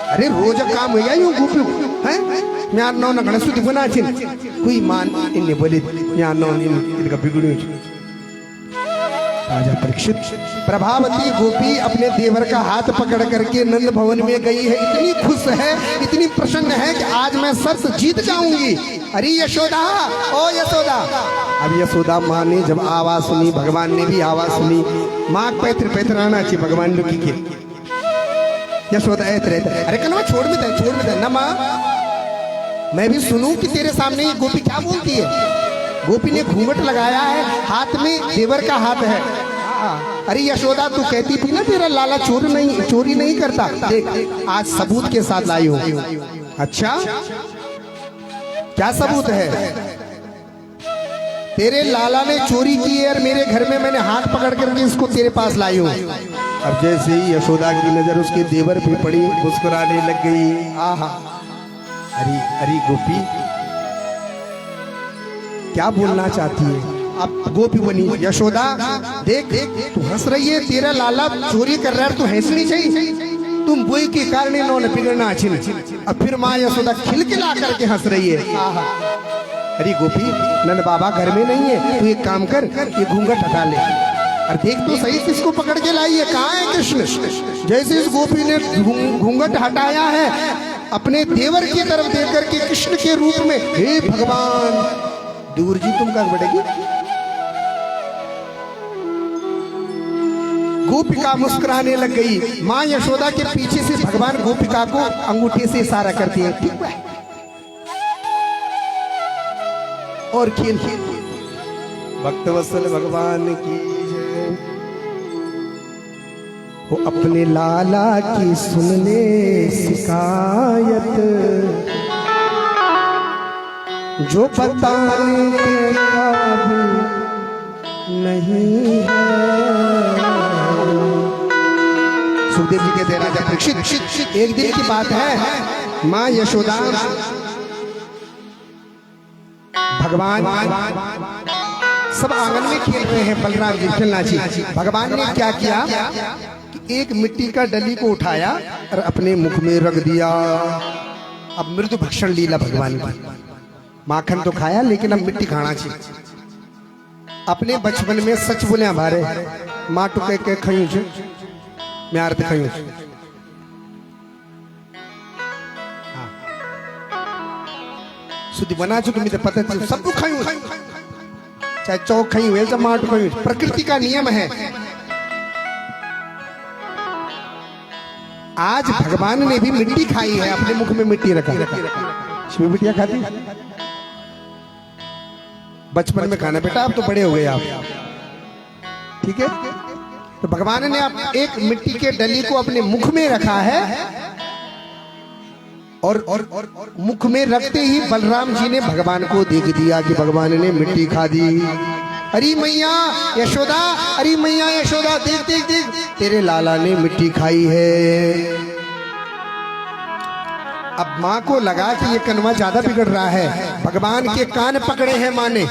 अरे रोज काम हो यूं गोपी हैं मैं नो ना गणेश सुधी बना छिन कोई मान इन्ने बोले मैं नो इनका बिगड़ू। राजा परीक्षित, प्रभावती गोपी अपने देवर का हाथ पकड़ करके नंद भवन में गई है, इतनी खुश है, इतनी प्रसन्न है कि आज मैं शर्त जीत जाऊंगी अरे यशोदा, ओ यशोदा। अब यशोदा माँ ने जब आवाज सुनी, भगवान ने भी आवाज सुनी। माँ पैत्र पैतराना चाहिए भगवान लुकी के। यशोदा अरे कन्वा छोड़ में ना माँ, मैं भी सुनूं कि तेरे सामने ये गोपी क्या बोलती है। गोपी ने घूंघट लगाया है, हाथ में देवर का हाथ है। अरे यशोदा, तू कहती थी ना तेरा लाला चोरी नहीं करता। देख आज सबूत के साथ लाई हो। अच्छा क्या सबूत है? तेरे लाला ने चोरी की है और मेरे घर में मैंने हाथ पकड़ करके इसको तेरे पास लाई हूं। अब जैसे ही यशोदा की नजर उसके देवर पे पड़ी, मुस्कुराने लग गई। आहा, अरे गोपी क्या बोलना चाहती है? अब गोपी बनी। यशोदा देख तू हंस रही है, तेरा लाला चोरी कर रहा है, तू हंसनी चाहिए। तुम बुई के कारण इन्होंने बिगड़ना अच्छी। अब फिर माँ यशोदा खिलखिला करके हंस रही है। आहा, अरे गोपी नंद बाबा घर में नहीं है, तू एक काम कर, ये घूंघट हटा ले और देख तो सही किसको पकड़ के लाई है। कहाँ है कृष्ण? जैसे इस गोपी ने घूंघट हटाया है, अपने देवर की तरफ देख करके कृष्ण के रूप में, हे भगवान दूर जी तुम कहाँ बढ़ेगी। गोपिका मुस्कुराने लग गई। माँ यशोदा के पीछे से भगवान गोपिका को अंगूठे से इशारा करती है, ठीक है, और खेल भक्तवत्सल भगवान की जय। वो अपने लाला की सुन ले शिकायत, जो बताने के काबिल नहीं है। सुखदेव जी कहते हैं राजा परीक्षित, एक दिन की बात है, माँ यशोदा भगवान सब आंगन में खेल रहे हैं, बलराम जी खेलना जी। भगवान ने क्या किया कि एक मिट्टी का डली को उठाया और अपने मुख में रख दिया। अब मृदु भक्षण लीला भगवान की। माखन तो खाया लेकिन अब मिट्टी खाना चाहिए। अपने बचपन में सच बोले हमारे माँ तो कह के खयूं छे, मैं आरती खयूं। सुधी बना छो तुम्हें तो पता है, सब खायूं, चाहे चौक खायूं है चाहे माट खायूं, प्रकृति का नियम है। आज भगवान ने भी मिट्टी खाई है, अपने मुख में मिट्टी रखा। शिव मिट्टियां खाती बचपन में खाना, बेटा अब तो बड़े हो गए आप, ठीक है। तो भगवान ने एक मिट्टी के डली को अपने मुख में रखा है और मुख में रखते ही बलराम जी ने भगवान को देख दिया कि भगवान ने मिट्टी खा दी। अरे मैया यशोदा, अरे मैया यशोदा, देख देख देख तेरे लाला ने मिट्टी खाई है। अब माँ को लगा कि ये कन्वा ज्यादा बिगड़ रहा है। भगवान के कान पकड़े हैं माँ ने,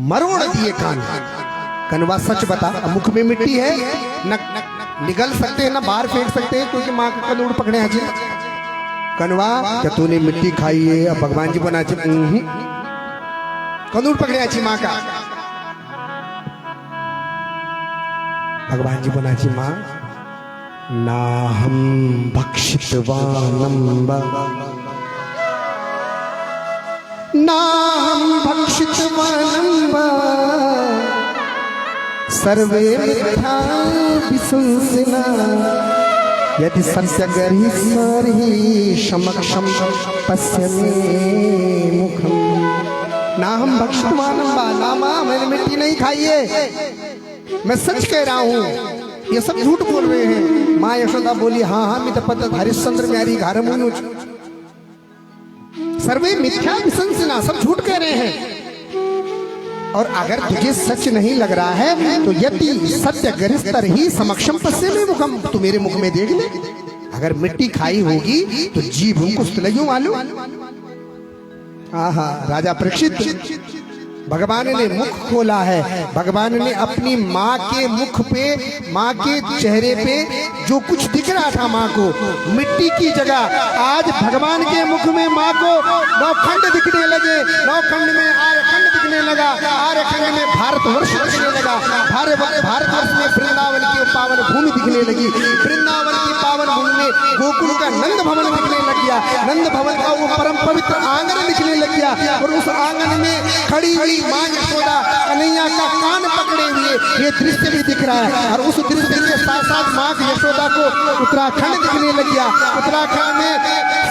मरोड़ दिए कान। कन्वा सच बता, मुख में मिट्टी है, न निगल सकते हैं ना बाहर फेंक सकते हैं, क्योंकि माँ का कनूड़ पकड़े हैं। कन्वा क्या तूने मिट्टी खाई है? अब भगवान जी बना कनूड़ पकड़े अच्छी माँ का। भगवान जी बना जी माँ, ना हम भक्षितवानम ना हम भक्षितवानम सर्वे मिथ्या विसंसिना यदि सत्य गरीहि समक्षम पश्यमे मुखम। ना हम भक्षितवानम ना माँ मैंने मिट्टी नहीं खाई है, मैं सच कह रहा हूँ, ये सब झूठ बोल रहे हैं। माँ यशोदा बोली हाँ हाँ मैं तो पता हरिश्चंद्र म्यारी घर मुनु सर्वे मिथ्या विसंसिना, सब झूठ कह रहे हैं। और अगर तुझे सच नहीं लग रहा है तो यदि सत्य गरिस्तर ही समक्षम पश्चिमी मुखम, तू मेरे मुख में देख ले, अगर मिट्टी खाई होगी तो जीभ हमको सुलझूं मालूम। आहा, राजा परीक्षित भगवान ने मुख खोला है। भगवान ने अपनी माँ के मुख पे, माँ के चेहरे पे जो कुछ दिख रहा था माँ को मिट्टी की जगह आज भगवान के मुख में माँ को नौखंड दिखने लगे। नौखंड में आर्यखंड दिखने लगा, आर्यखंड में भारतवर्ष दिखने लगा, भारतवर्ष में वृंदावन की पावन भूमि दिखने लगी, वृंदावन की पावन भूमि में गोकुल का नंद भवन दिखने लग गया, नंद भवन का वो परम पवित्र आंगन दिखने लग गया। और उस आंगन में खड़ी हुई माँ यशोदा कन्हैया का कान पकड़े हुए ये दृश्य भी दिख रहा है। और उस दृश्य के साथ साथ माँ यशोदा को उत्तराखंड दिखने लग गया, उत्तराखंड में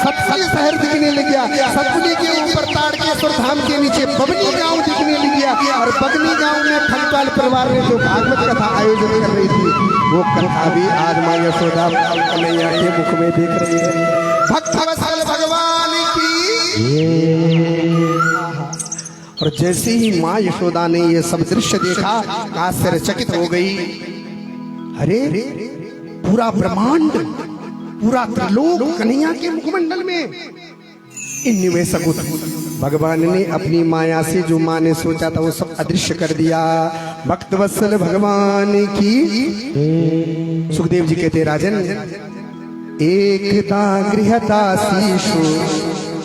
सतपुली शहर दिखने लग गया, सतपुली के ऊपर ताड़केश्वर धाम के नीचे बगनी गांव दिखने लग गया। और बगनी गांव में खंडपाल परिवार ने जो भागवत कथा आयोजन कर रही थी वो कथा भी आज माँ यशोदा कन्हैया के मुख में देख रही है। भक्त वत्सल भगवान की। और जैसे ही माँ यशोदा ने ये सब दृश्य देखा आश्चर्यचकित हो गई। अरे पूरा ब्रह्मांड, पूरा त्रिलोक कन्हैया के मुखमंडल में इनमें सकुत भगवान ने अपनी माया से जो माँ ने सोचा था वो सब अदृश्य कर दिया। भक्त वत्सल भगवान की। सुखदेव जी कहते राजन, एकता गृहदासीषु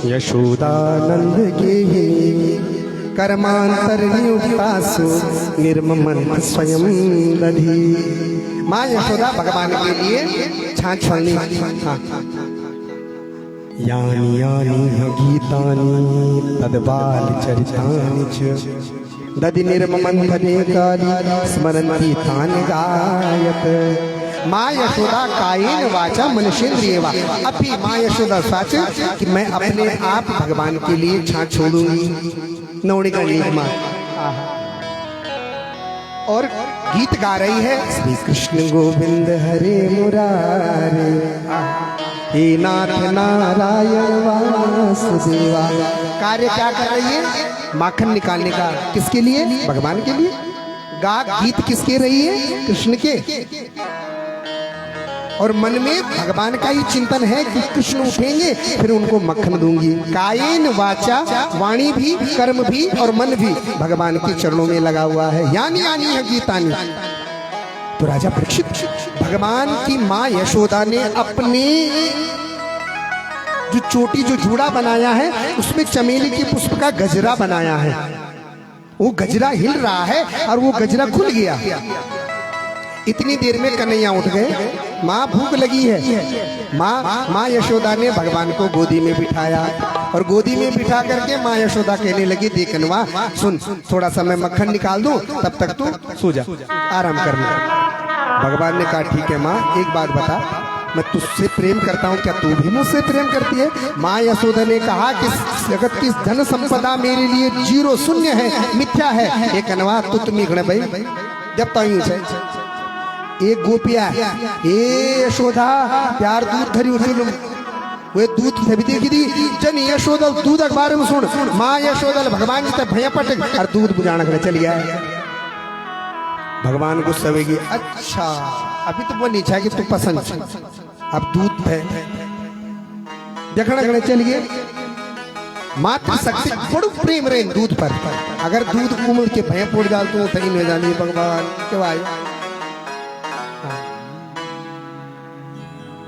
यशोदानंद के कर्मांतर नियुक्तासु निर्ममन स्वयं दधी। माँ यशोदा भगवान के लिए छाछ छोड़नी। यानी यानी गीतानि तदबाल चरितानि च दधि निर्ममन धने काली स्मरन्ति तान गायत। माँ यशोदा कायेन वाचा मनुष्येन्द्रियवा। अभी माँ यशोदा सोच कि मैं अपने आप भगवान के लिए छाछ छोड़ूंगी। नौड़ी करनी माँ और गीत गा रही है, श्री कृष्ण गोविंद हरे मुरारे हे नाथ नारायण वासुदेवा। कार्य क्या कर रही है? माखन निकालने का। किसके लिए? भगवान के लिए। गीत किसके रही है? कृष्ण के। और मन में भगवान का ही चिंतन है कि कृष्ण उठेंगे फिर उनको मक्खन दूंगी। कायेन वाचा, वाणी भी, कर्म भी और मन भी भगवान के चरणों में लगा हुआ है। यानी यानी है गीतानी। तो राजा परीक्षित, भगवान की माँ यशोदा ने अपने जो चोटी जो जूड़ा बनाया है उसमें चमेली के पुष्प का गजरा बनाया है। वो गजरा हिल रहा है और वो गजरा खुल गया। इतनी देर में कन्हैया उठ गए। माँ भूख लगी है। माँ यशोदा ने भगवान को गोदी में बिठाया और गोदी में बिठा करके माँ यशोदा कहने लगी, देख कन्वा सुन, थोड़ा सा मैं मक्खन निकाल दूं, तब तक तू सो जा, आराम कर ले। भगवान ने कहा ठीक है माँ, एक बात बता, मैं तुझसे प्रेम करता हूँ, क्या तू भी मुझसे प्रेम करती है? माँ यशोदा ने कहा कि जगत की धन संपदा मेरे लिए जीरो, शून्य है, मिथ्या है। एक कन्वा तो तुम गण भाई जब तक एक गोपिया ए यशोदा प्यार दूध धरी उठल वे दूध देखी थी जन यशोदा दूध अखबार में सुन। माँ यशोदा भगवान जी तक भैया पटक और दूध बुझाना कर चल गया। भगवान गुस्सा होगी, अच्छा अभी तो बोल नहीं चाहे कि तू पसंद, अब दूध है देखना करने चल गए। मात्र शक्ति बड़ो प्रेम रहे दूध पर। अगर दूध उमड़ के भैया पोड़ डाल तो सही में जानी भगवान क्यों आए।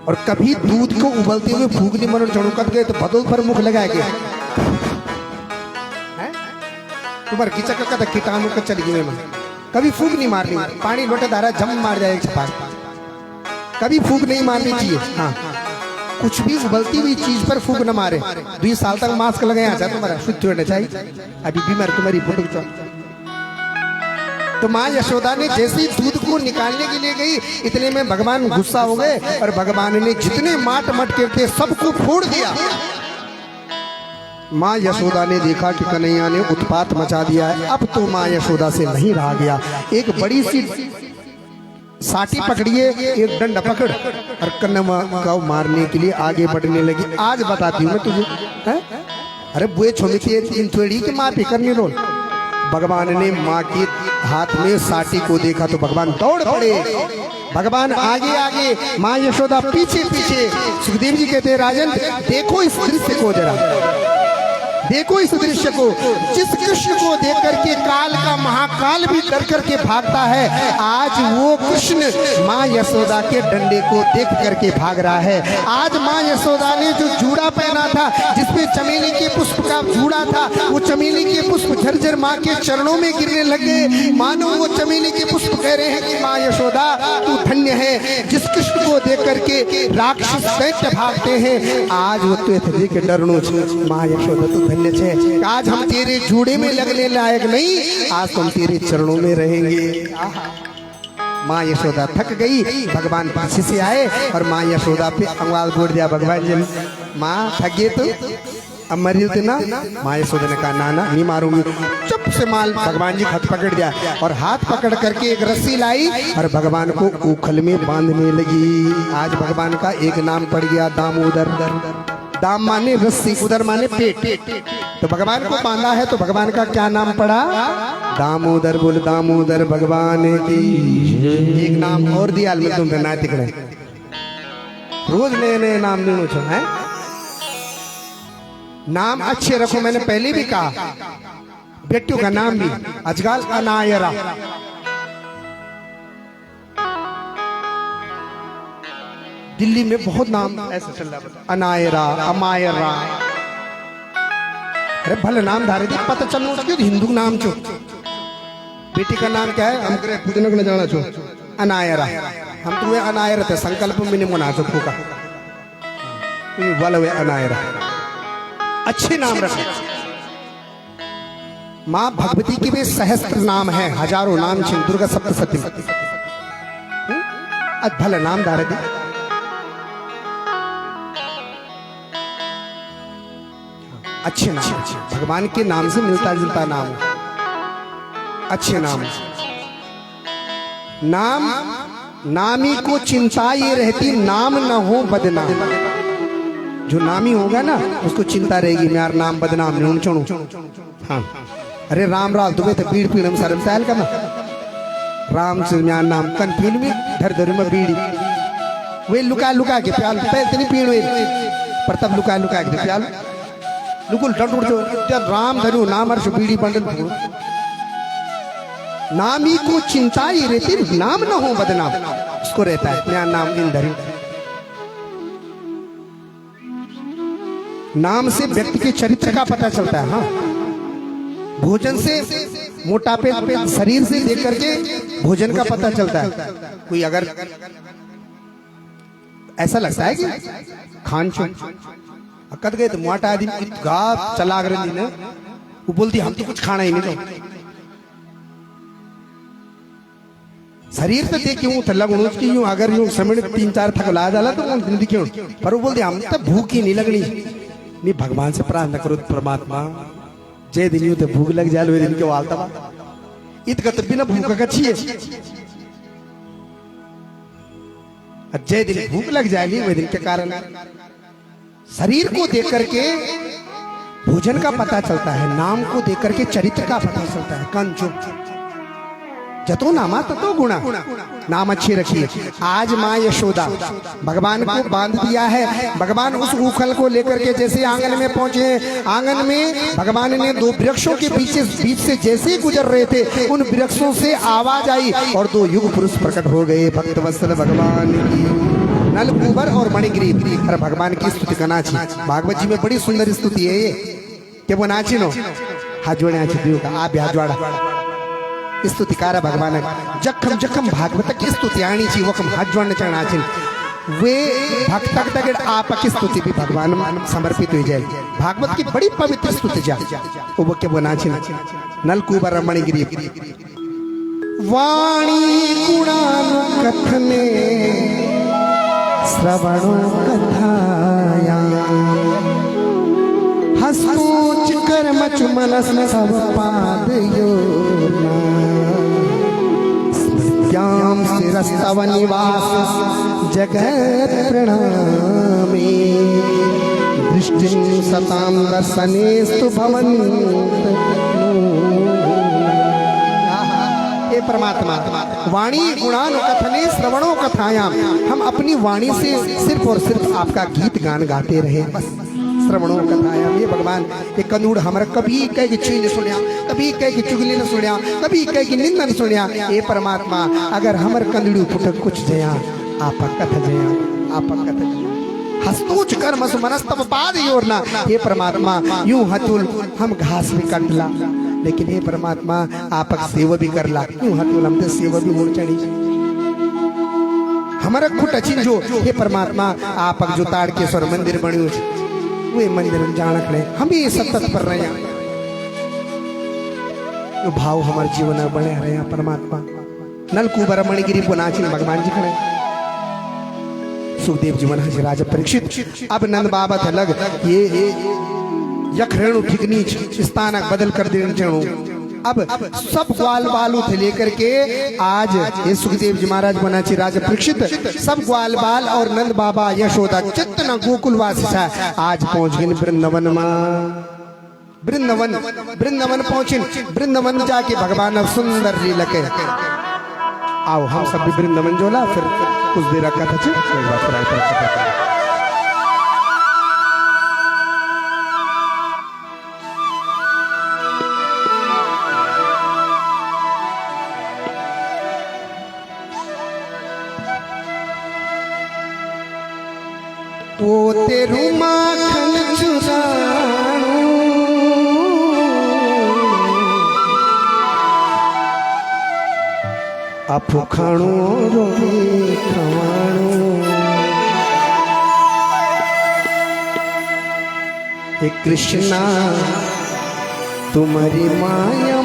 और कभी दूध को उबलते हुए फूकने मन चढ़ुकत गए तो बदल पर मुख लगाए गए। तुम्हारे किचक का कीटाणु का चल गए। कभी फूक नहीं मारनी, पानी लोटे धारा जम मार जाए छपाक। कभी फूक नहीं मारनी चाहिए। हाँ, कुछ भी उबलती हुई चीज पर फूक न मारे। 2 साल तक मास्क लगाया था तुम्हारा शुद्ध होना चाहिए। अभी बीमार तुम्हारी फोटो। तो माँ यशोदा ने जैसे ही दूध को निकालने के लिए गई, इतने में भगवान गुस्सा हो गए और भगवान ने जितने माट मटके थे सबको फोड़ दिया। माँ यशोदा ने देखा कि कन्हैया ने उत्पात मचा दिया है। अब तो माँ यशोदा से नहीं रहा गया। एक बड़ी सी साटी पकड़िए, एक डंडा पकड़ और कन्हैया को मारने के लिए आगे बढ़ने लगी। आज बताती हूँ मैं तुझे, है? अरे बुए छोड़ी थी थोड़ी की माँ पे करनी रोल। भगवान ने माँ के हाथ में साटी को देखा तो भगवान दौड़ पड़े। भगवान आगे आगे, माँ यशोदा पीछे पीछे। सुखदेव जी कहते हैं राजन देखो इस दृश्य को जरा। देखो इस दृश्य को, जिस कृष्ण को देख करके काल का महाकाल भी डर करके भागता है, आज वो कृष्ण माँ यशोदा के डंडे को देख करके भाग रहा है। आज माँ यशोदा ने जो जूड़ा पहना था, जिसपे चमेली के पुष्प का जूड़ा था, वो चमेली के पुष्प झरझर माँ के चरणों में गिरने लगे। मानो वो चमेली के पुष्प कह रहे हैं कि माँ यशोदा तू धन्य है। जिस कृष्ण को देख करके राक्षस दैत्य भागते हैं, आज वो तो देख के डरनो माँ यशोदा तू धन्य है। आज हम तेरे जूड़े में लगने लायक नहीं, आज तुम तेरे चरणों में रहेंगे। माँ यशोदा थक गई, भगवान पीछे से आए और माँ यशोदा पे अंगवाल बोल दिया। भगवान जी माँ थक गए तो अब मरी होते ना। माँ यशोदा ने कहा ना ना नहीं मारूंगी। चुप से माल भगवान जी हाथ पकड़ दिया और हाथ पकड़ करके एक रस्सी लाई और भगवान को उखल में बांधने लगी। आज भगवान का एक नाम पड़ गया दामोदर। दाम माने रस्सी, उदर माने पेट। तो भगवान को बांधा है तो भगवान का क्या नाम पड़ा? दामोदर। बोल दामोदर भगवान की। एक नाम और दिया में तुम ना तिकड़े, रोज नए नए नाम नहीं छो है। नाम अच्छे रखो, मैंने पहले भी कहा। बेटियों का नाम भी अजगाल अनायरा, दिल्ली में बहुत नाम ऐसा चल रहा है, अनायरा, अमायरा। अरे भले नाम धारे थी, पता चलना उसके हिंदू नाम चो। बेटी का नाम क्या है? हम पूछने को न जाना छो अनायरा। हम तो वे अनायरा थे, संकल्प में नहीं मना चुका वाला वे अनायरा। अच्छे नाम रखे। माँ भगवती के भी सहस्त्र नाम है, हजारों नाम छिन, दुर्गा सप्तशती। भले नाम धारे थी। अच्छे नाम, भगवान के नाम से मिलता जुलता नाम, अच्छे नाम। नाम नामी को चिंता ये रहती, नाम न हो बदनाम। जो नामी होगा ना उसको चिंता रहेगी, मेरा नाम बदनाम नहीं चुनू। हाँ अरे राम राव तुम्हें तो बीड़ पीड़ में शर्म साल करना। राम से मेरा नाम कन पीड़ में धर धर में बीड़ी वे लुका लुका के प्याल पैसे नहीं पीड़ वे पर तब लुका लुका के प्याल लुकुल डंड उड़ जब राम धरू नाम अर्श बीड़ी बंडल। नामी को चिंता ही रहती, नाम न हो बदनाम उसको रहता है। मेरा नाम इन धरू। नाम से व्यक्ति के चरित्र का पता चलता है। हाँ भोजन से, मोटापे पे शरीर से देख करके भोजन का पता चलता है। कोई अगर ऐसा लगता है कि खान चो कद गए तो मोटा आदमी गा चला रही ने वो बोलती हम तो कुछ खाना ही नहीं। तो शरीर तो देख यूं थल्ला गुण की यूं अगर यूं समय 3-4 थक ला जाला तो जिंदगी क्यों, पर वो बोलती हम तो भूख ही नहीं लगनी। नहीं भगवान से प्रार्थना करो परमात्मा जे दिन यूं तो भूख लग जाए वे दिन के वालता इत का बिना भूख का अच्छी है। जय दिन भूख लग जाएगी वे दिन के कारण शरीर को देख करके भोजन का पता चलता है, नाम को देख करके चरित्र का पता चलता है। कंचो जतो नामा ततो गुणा, नाम अच्छे रखिए। आज माँ यशोदा भगवान को बांध दिया है। भगवान उस उखल को लेकर के जैसे आंगन में पहुंचे, आंगन में भगवान ने 2 वृक्षों के बीच से जैसे गुजर रहे थे, उन वृक्षों से आवाज आई और 2 युग पुरुष प्रकट हो गए। भक्तवत्सल भगवान की नल कुंवर और मणिग्रीव। अरे भगवान की स्तुति का नाची, भागवत जी में बड़ी सुंदर स्तुति है ये के वो नाची नो हाथ जोड़े नाची का आप हाथ जोड़ा स्तुतिकारा भगवान जखम जखम भागवत की स्तुति आनी चाहिए वखम हाथ जोड़ने चढ़ना चाहिए। वे भक्त तक आपकी स्तुति भी भगवान समर्पित हो जाए। भागवत की बड़ी पवित्र स्तुति जा वो के बोना चाहिए। नल कुंवर मणिगिरी वाणी गुणानु कथने श्रवणो कथाया हसोच कर्म चुमनस सब पाद योना स्मृत्याम शिरस्तव निवास जगत प्रणामी दृष्टिं सतां दर्शनेस्तु भवन्त। परमात्मा वाणी गुणान कथने श्रवणों कथायाम, हम अपनी वाणी से सिर्फ और सिर्फ आपका गीत गान गाते रहे, बस श्रवणों कथायाम। ये भगवान ये कंदूड़ हमारा कभी कह की छुई न सुनिया, कभी कह की चुगली न सुनिया, कभी कह की निंदा न सुनिया। ये परमात्मा अगर हमर कंदूड़ फुटक कुछ जया आप कथ जया, आप कथ जया हस्तूच कर्म सुमनस्तव पाद योरना। हे परमात्मा यूं हतुल हम घास भी काटला, लेकिन हे परमात्मा आपक सेवा भी करला, यूं हतुल हम ते सेवा भी होड़ चढ़ी हमारा खुट अचिन जो। हे परमात्मा आपक जो ताड़केश्वर मंदिर बण्यु वे मंदिर जानक ने हम ही सतत पर रहे हैं, जो भाव हमारे जीवन में बने रहे हैं। परमात्मा नलकूबर मणिगिरी पुनाचिन भगवान जी खड़े, सुखदेव जी मन हजे राजा परीक्षित। अब नंद बाबा थे लग ये यख रेणु ठीक नीच स्थानक बदल कर देने चणु। अब सब ग्वाल बालू थे लेकर के आज ये सुखदेव जी महाराज बना ची राजा परीक्षित, सब ग्वाल बाल और नंद बाबा यशोदा चित्तना गोकुलवासी था आज पहुंच गए वृंदावन में। वृंदावन वृंदावन पहुंचे, वृंदावन जाके भगवान अब सुंदर लीला के आओ हम सब भी वृंदावन जोला। फिर कुछ देर रखा था एक बार फिर आए वो तेरू माखन चुराणू आपो खाणू रोटी खवाणू। हे कृष्णा तुम्हारी माया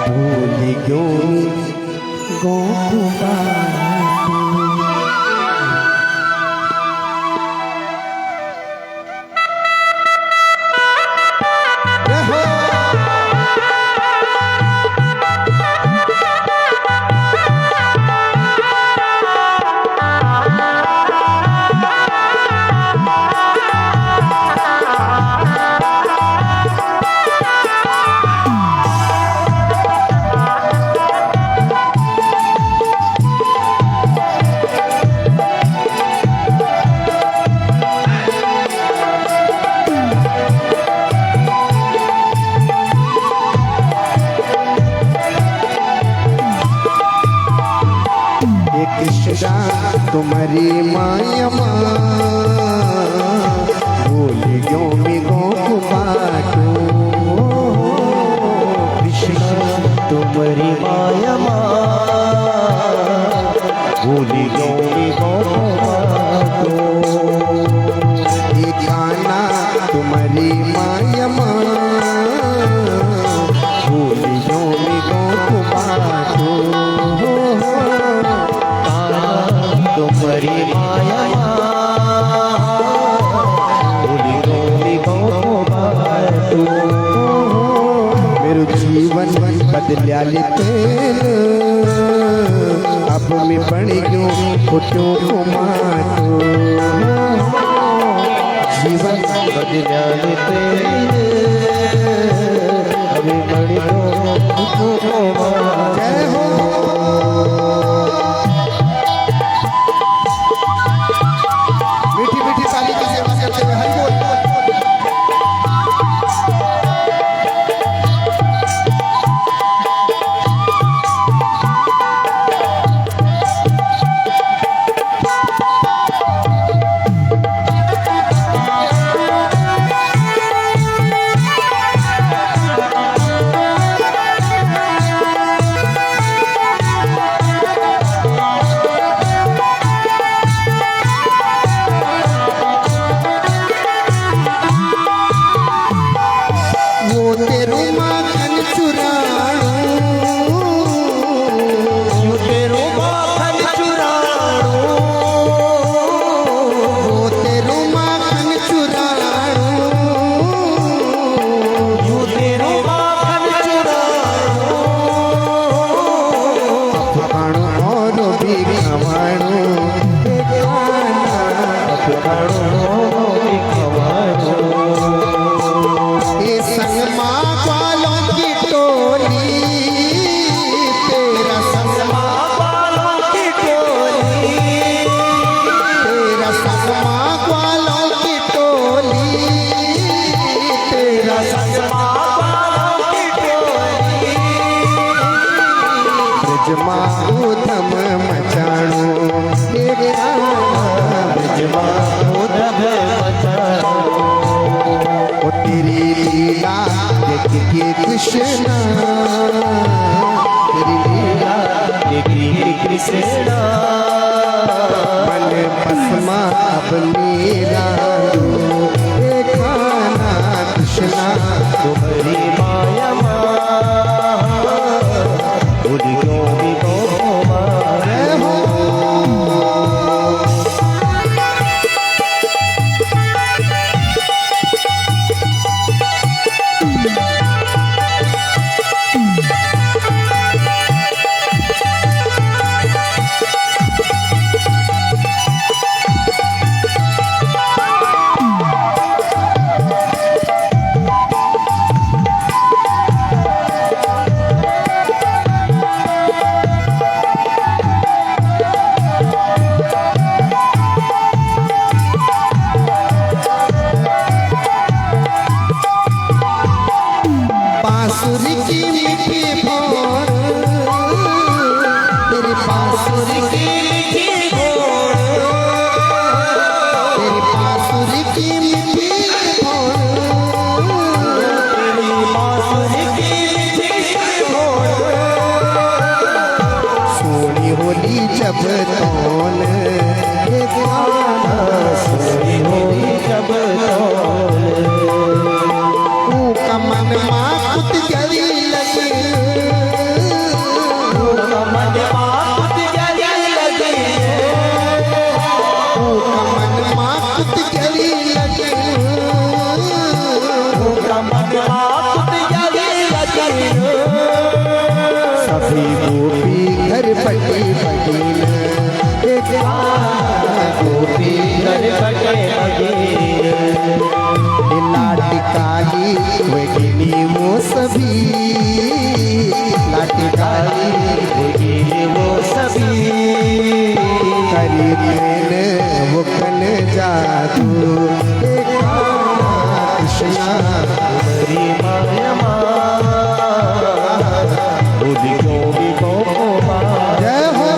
भूल गयो गोकुबा। तुम्हारी माया भूल गयो मी गोकुबाटू। कृष्ण तुम्हारी माया भूल गयो मी गोकुबाटू। ये गाना तुम्हारी माया भूल गयो मी गोकुबाटू। तुम्हारी माया भूली गोली गोबाटू। मेरो जीवन बदल्या लेते अब मैं बन गयो फुटो माटो। जीवन बदल्या लेते अभी बड़ी गयो माटो। जय हो मीठी मीठी साली की सेवा करते हुए हरि बोल। देखिए कृष्णा तेरी लीला देखिए कृष्णा मन पसमा अब मेरा देखा ना कृष्णा तुम्हारी माया भूल क्यों भी जय हो बांसुरी की मीठी भोर तेरी बांसुरी की मीठी भोर तेरी बांसुरी की मीठी भोर तेरी बांसुरी की मीठी भोर सोनी होली जब तौन एक गाना सोनी होली जब कमन माँ कुत जरी लगे कमन मात जली लगी कमन माँ कुत जरी लगे कमन मात जली लगी सभी गोपी घर पटी बगीन एक गोपी घर बटे बगीर लाटी काली वगिनी वो सभी लाटी काली बगीर वो सभी करीबन वो कन जादू एक कृष्णा तुम्हारी माया भूल क्यों भी जय हो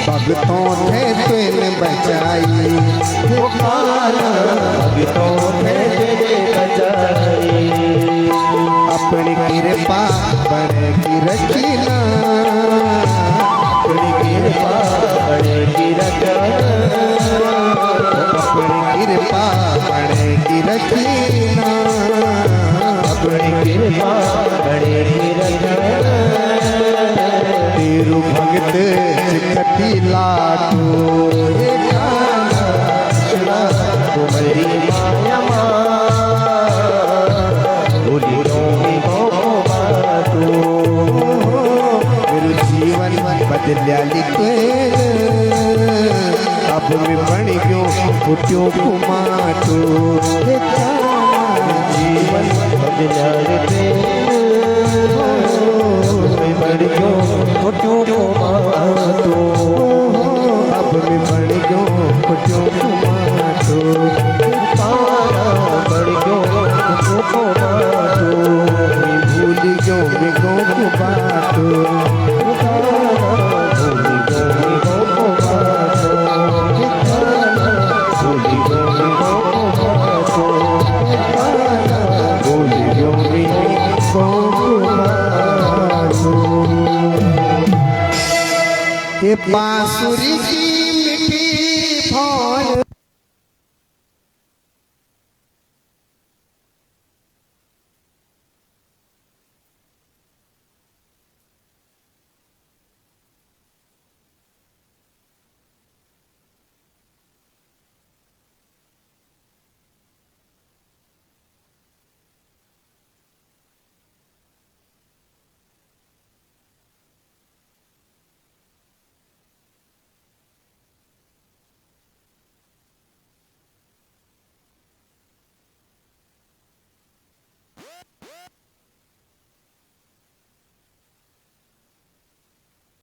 भगतों थे तुन बचाई भगतों ने तेरे बचाई अपनी कृपा बड़े की रखीना अपनी कृपा बड़े की रखा अपनी कृपा बड़े की रखीना अपनी कृपा बड़े की रखा तेरु भगत चिकटी लाटू तुम्हारी माया भूली तू मेरे जीवन बदलिया लिखे अब मैं बन गयो कुटियों कुमाटो जीवन बदला रे बढ़ गयो कुटियों कुमाटो अब मैं बन गयो कुटियों कुमाटो तारा बढ़ गयो कुटियों कुमाटो भूल गयो बिगो कुबाटो तारा भूल गयो बिगो कुमाटो के बांसुरी की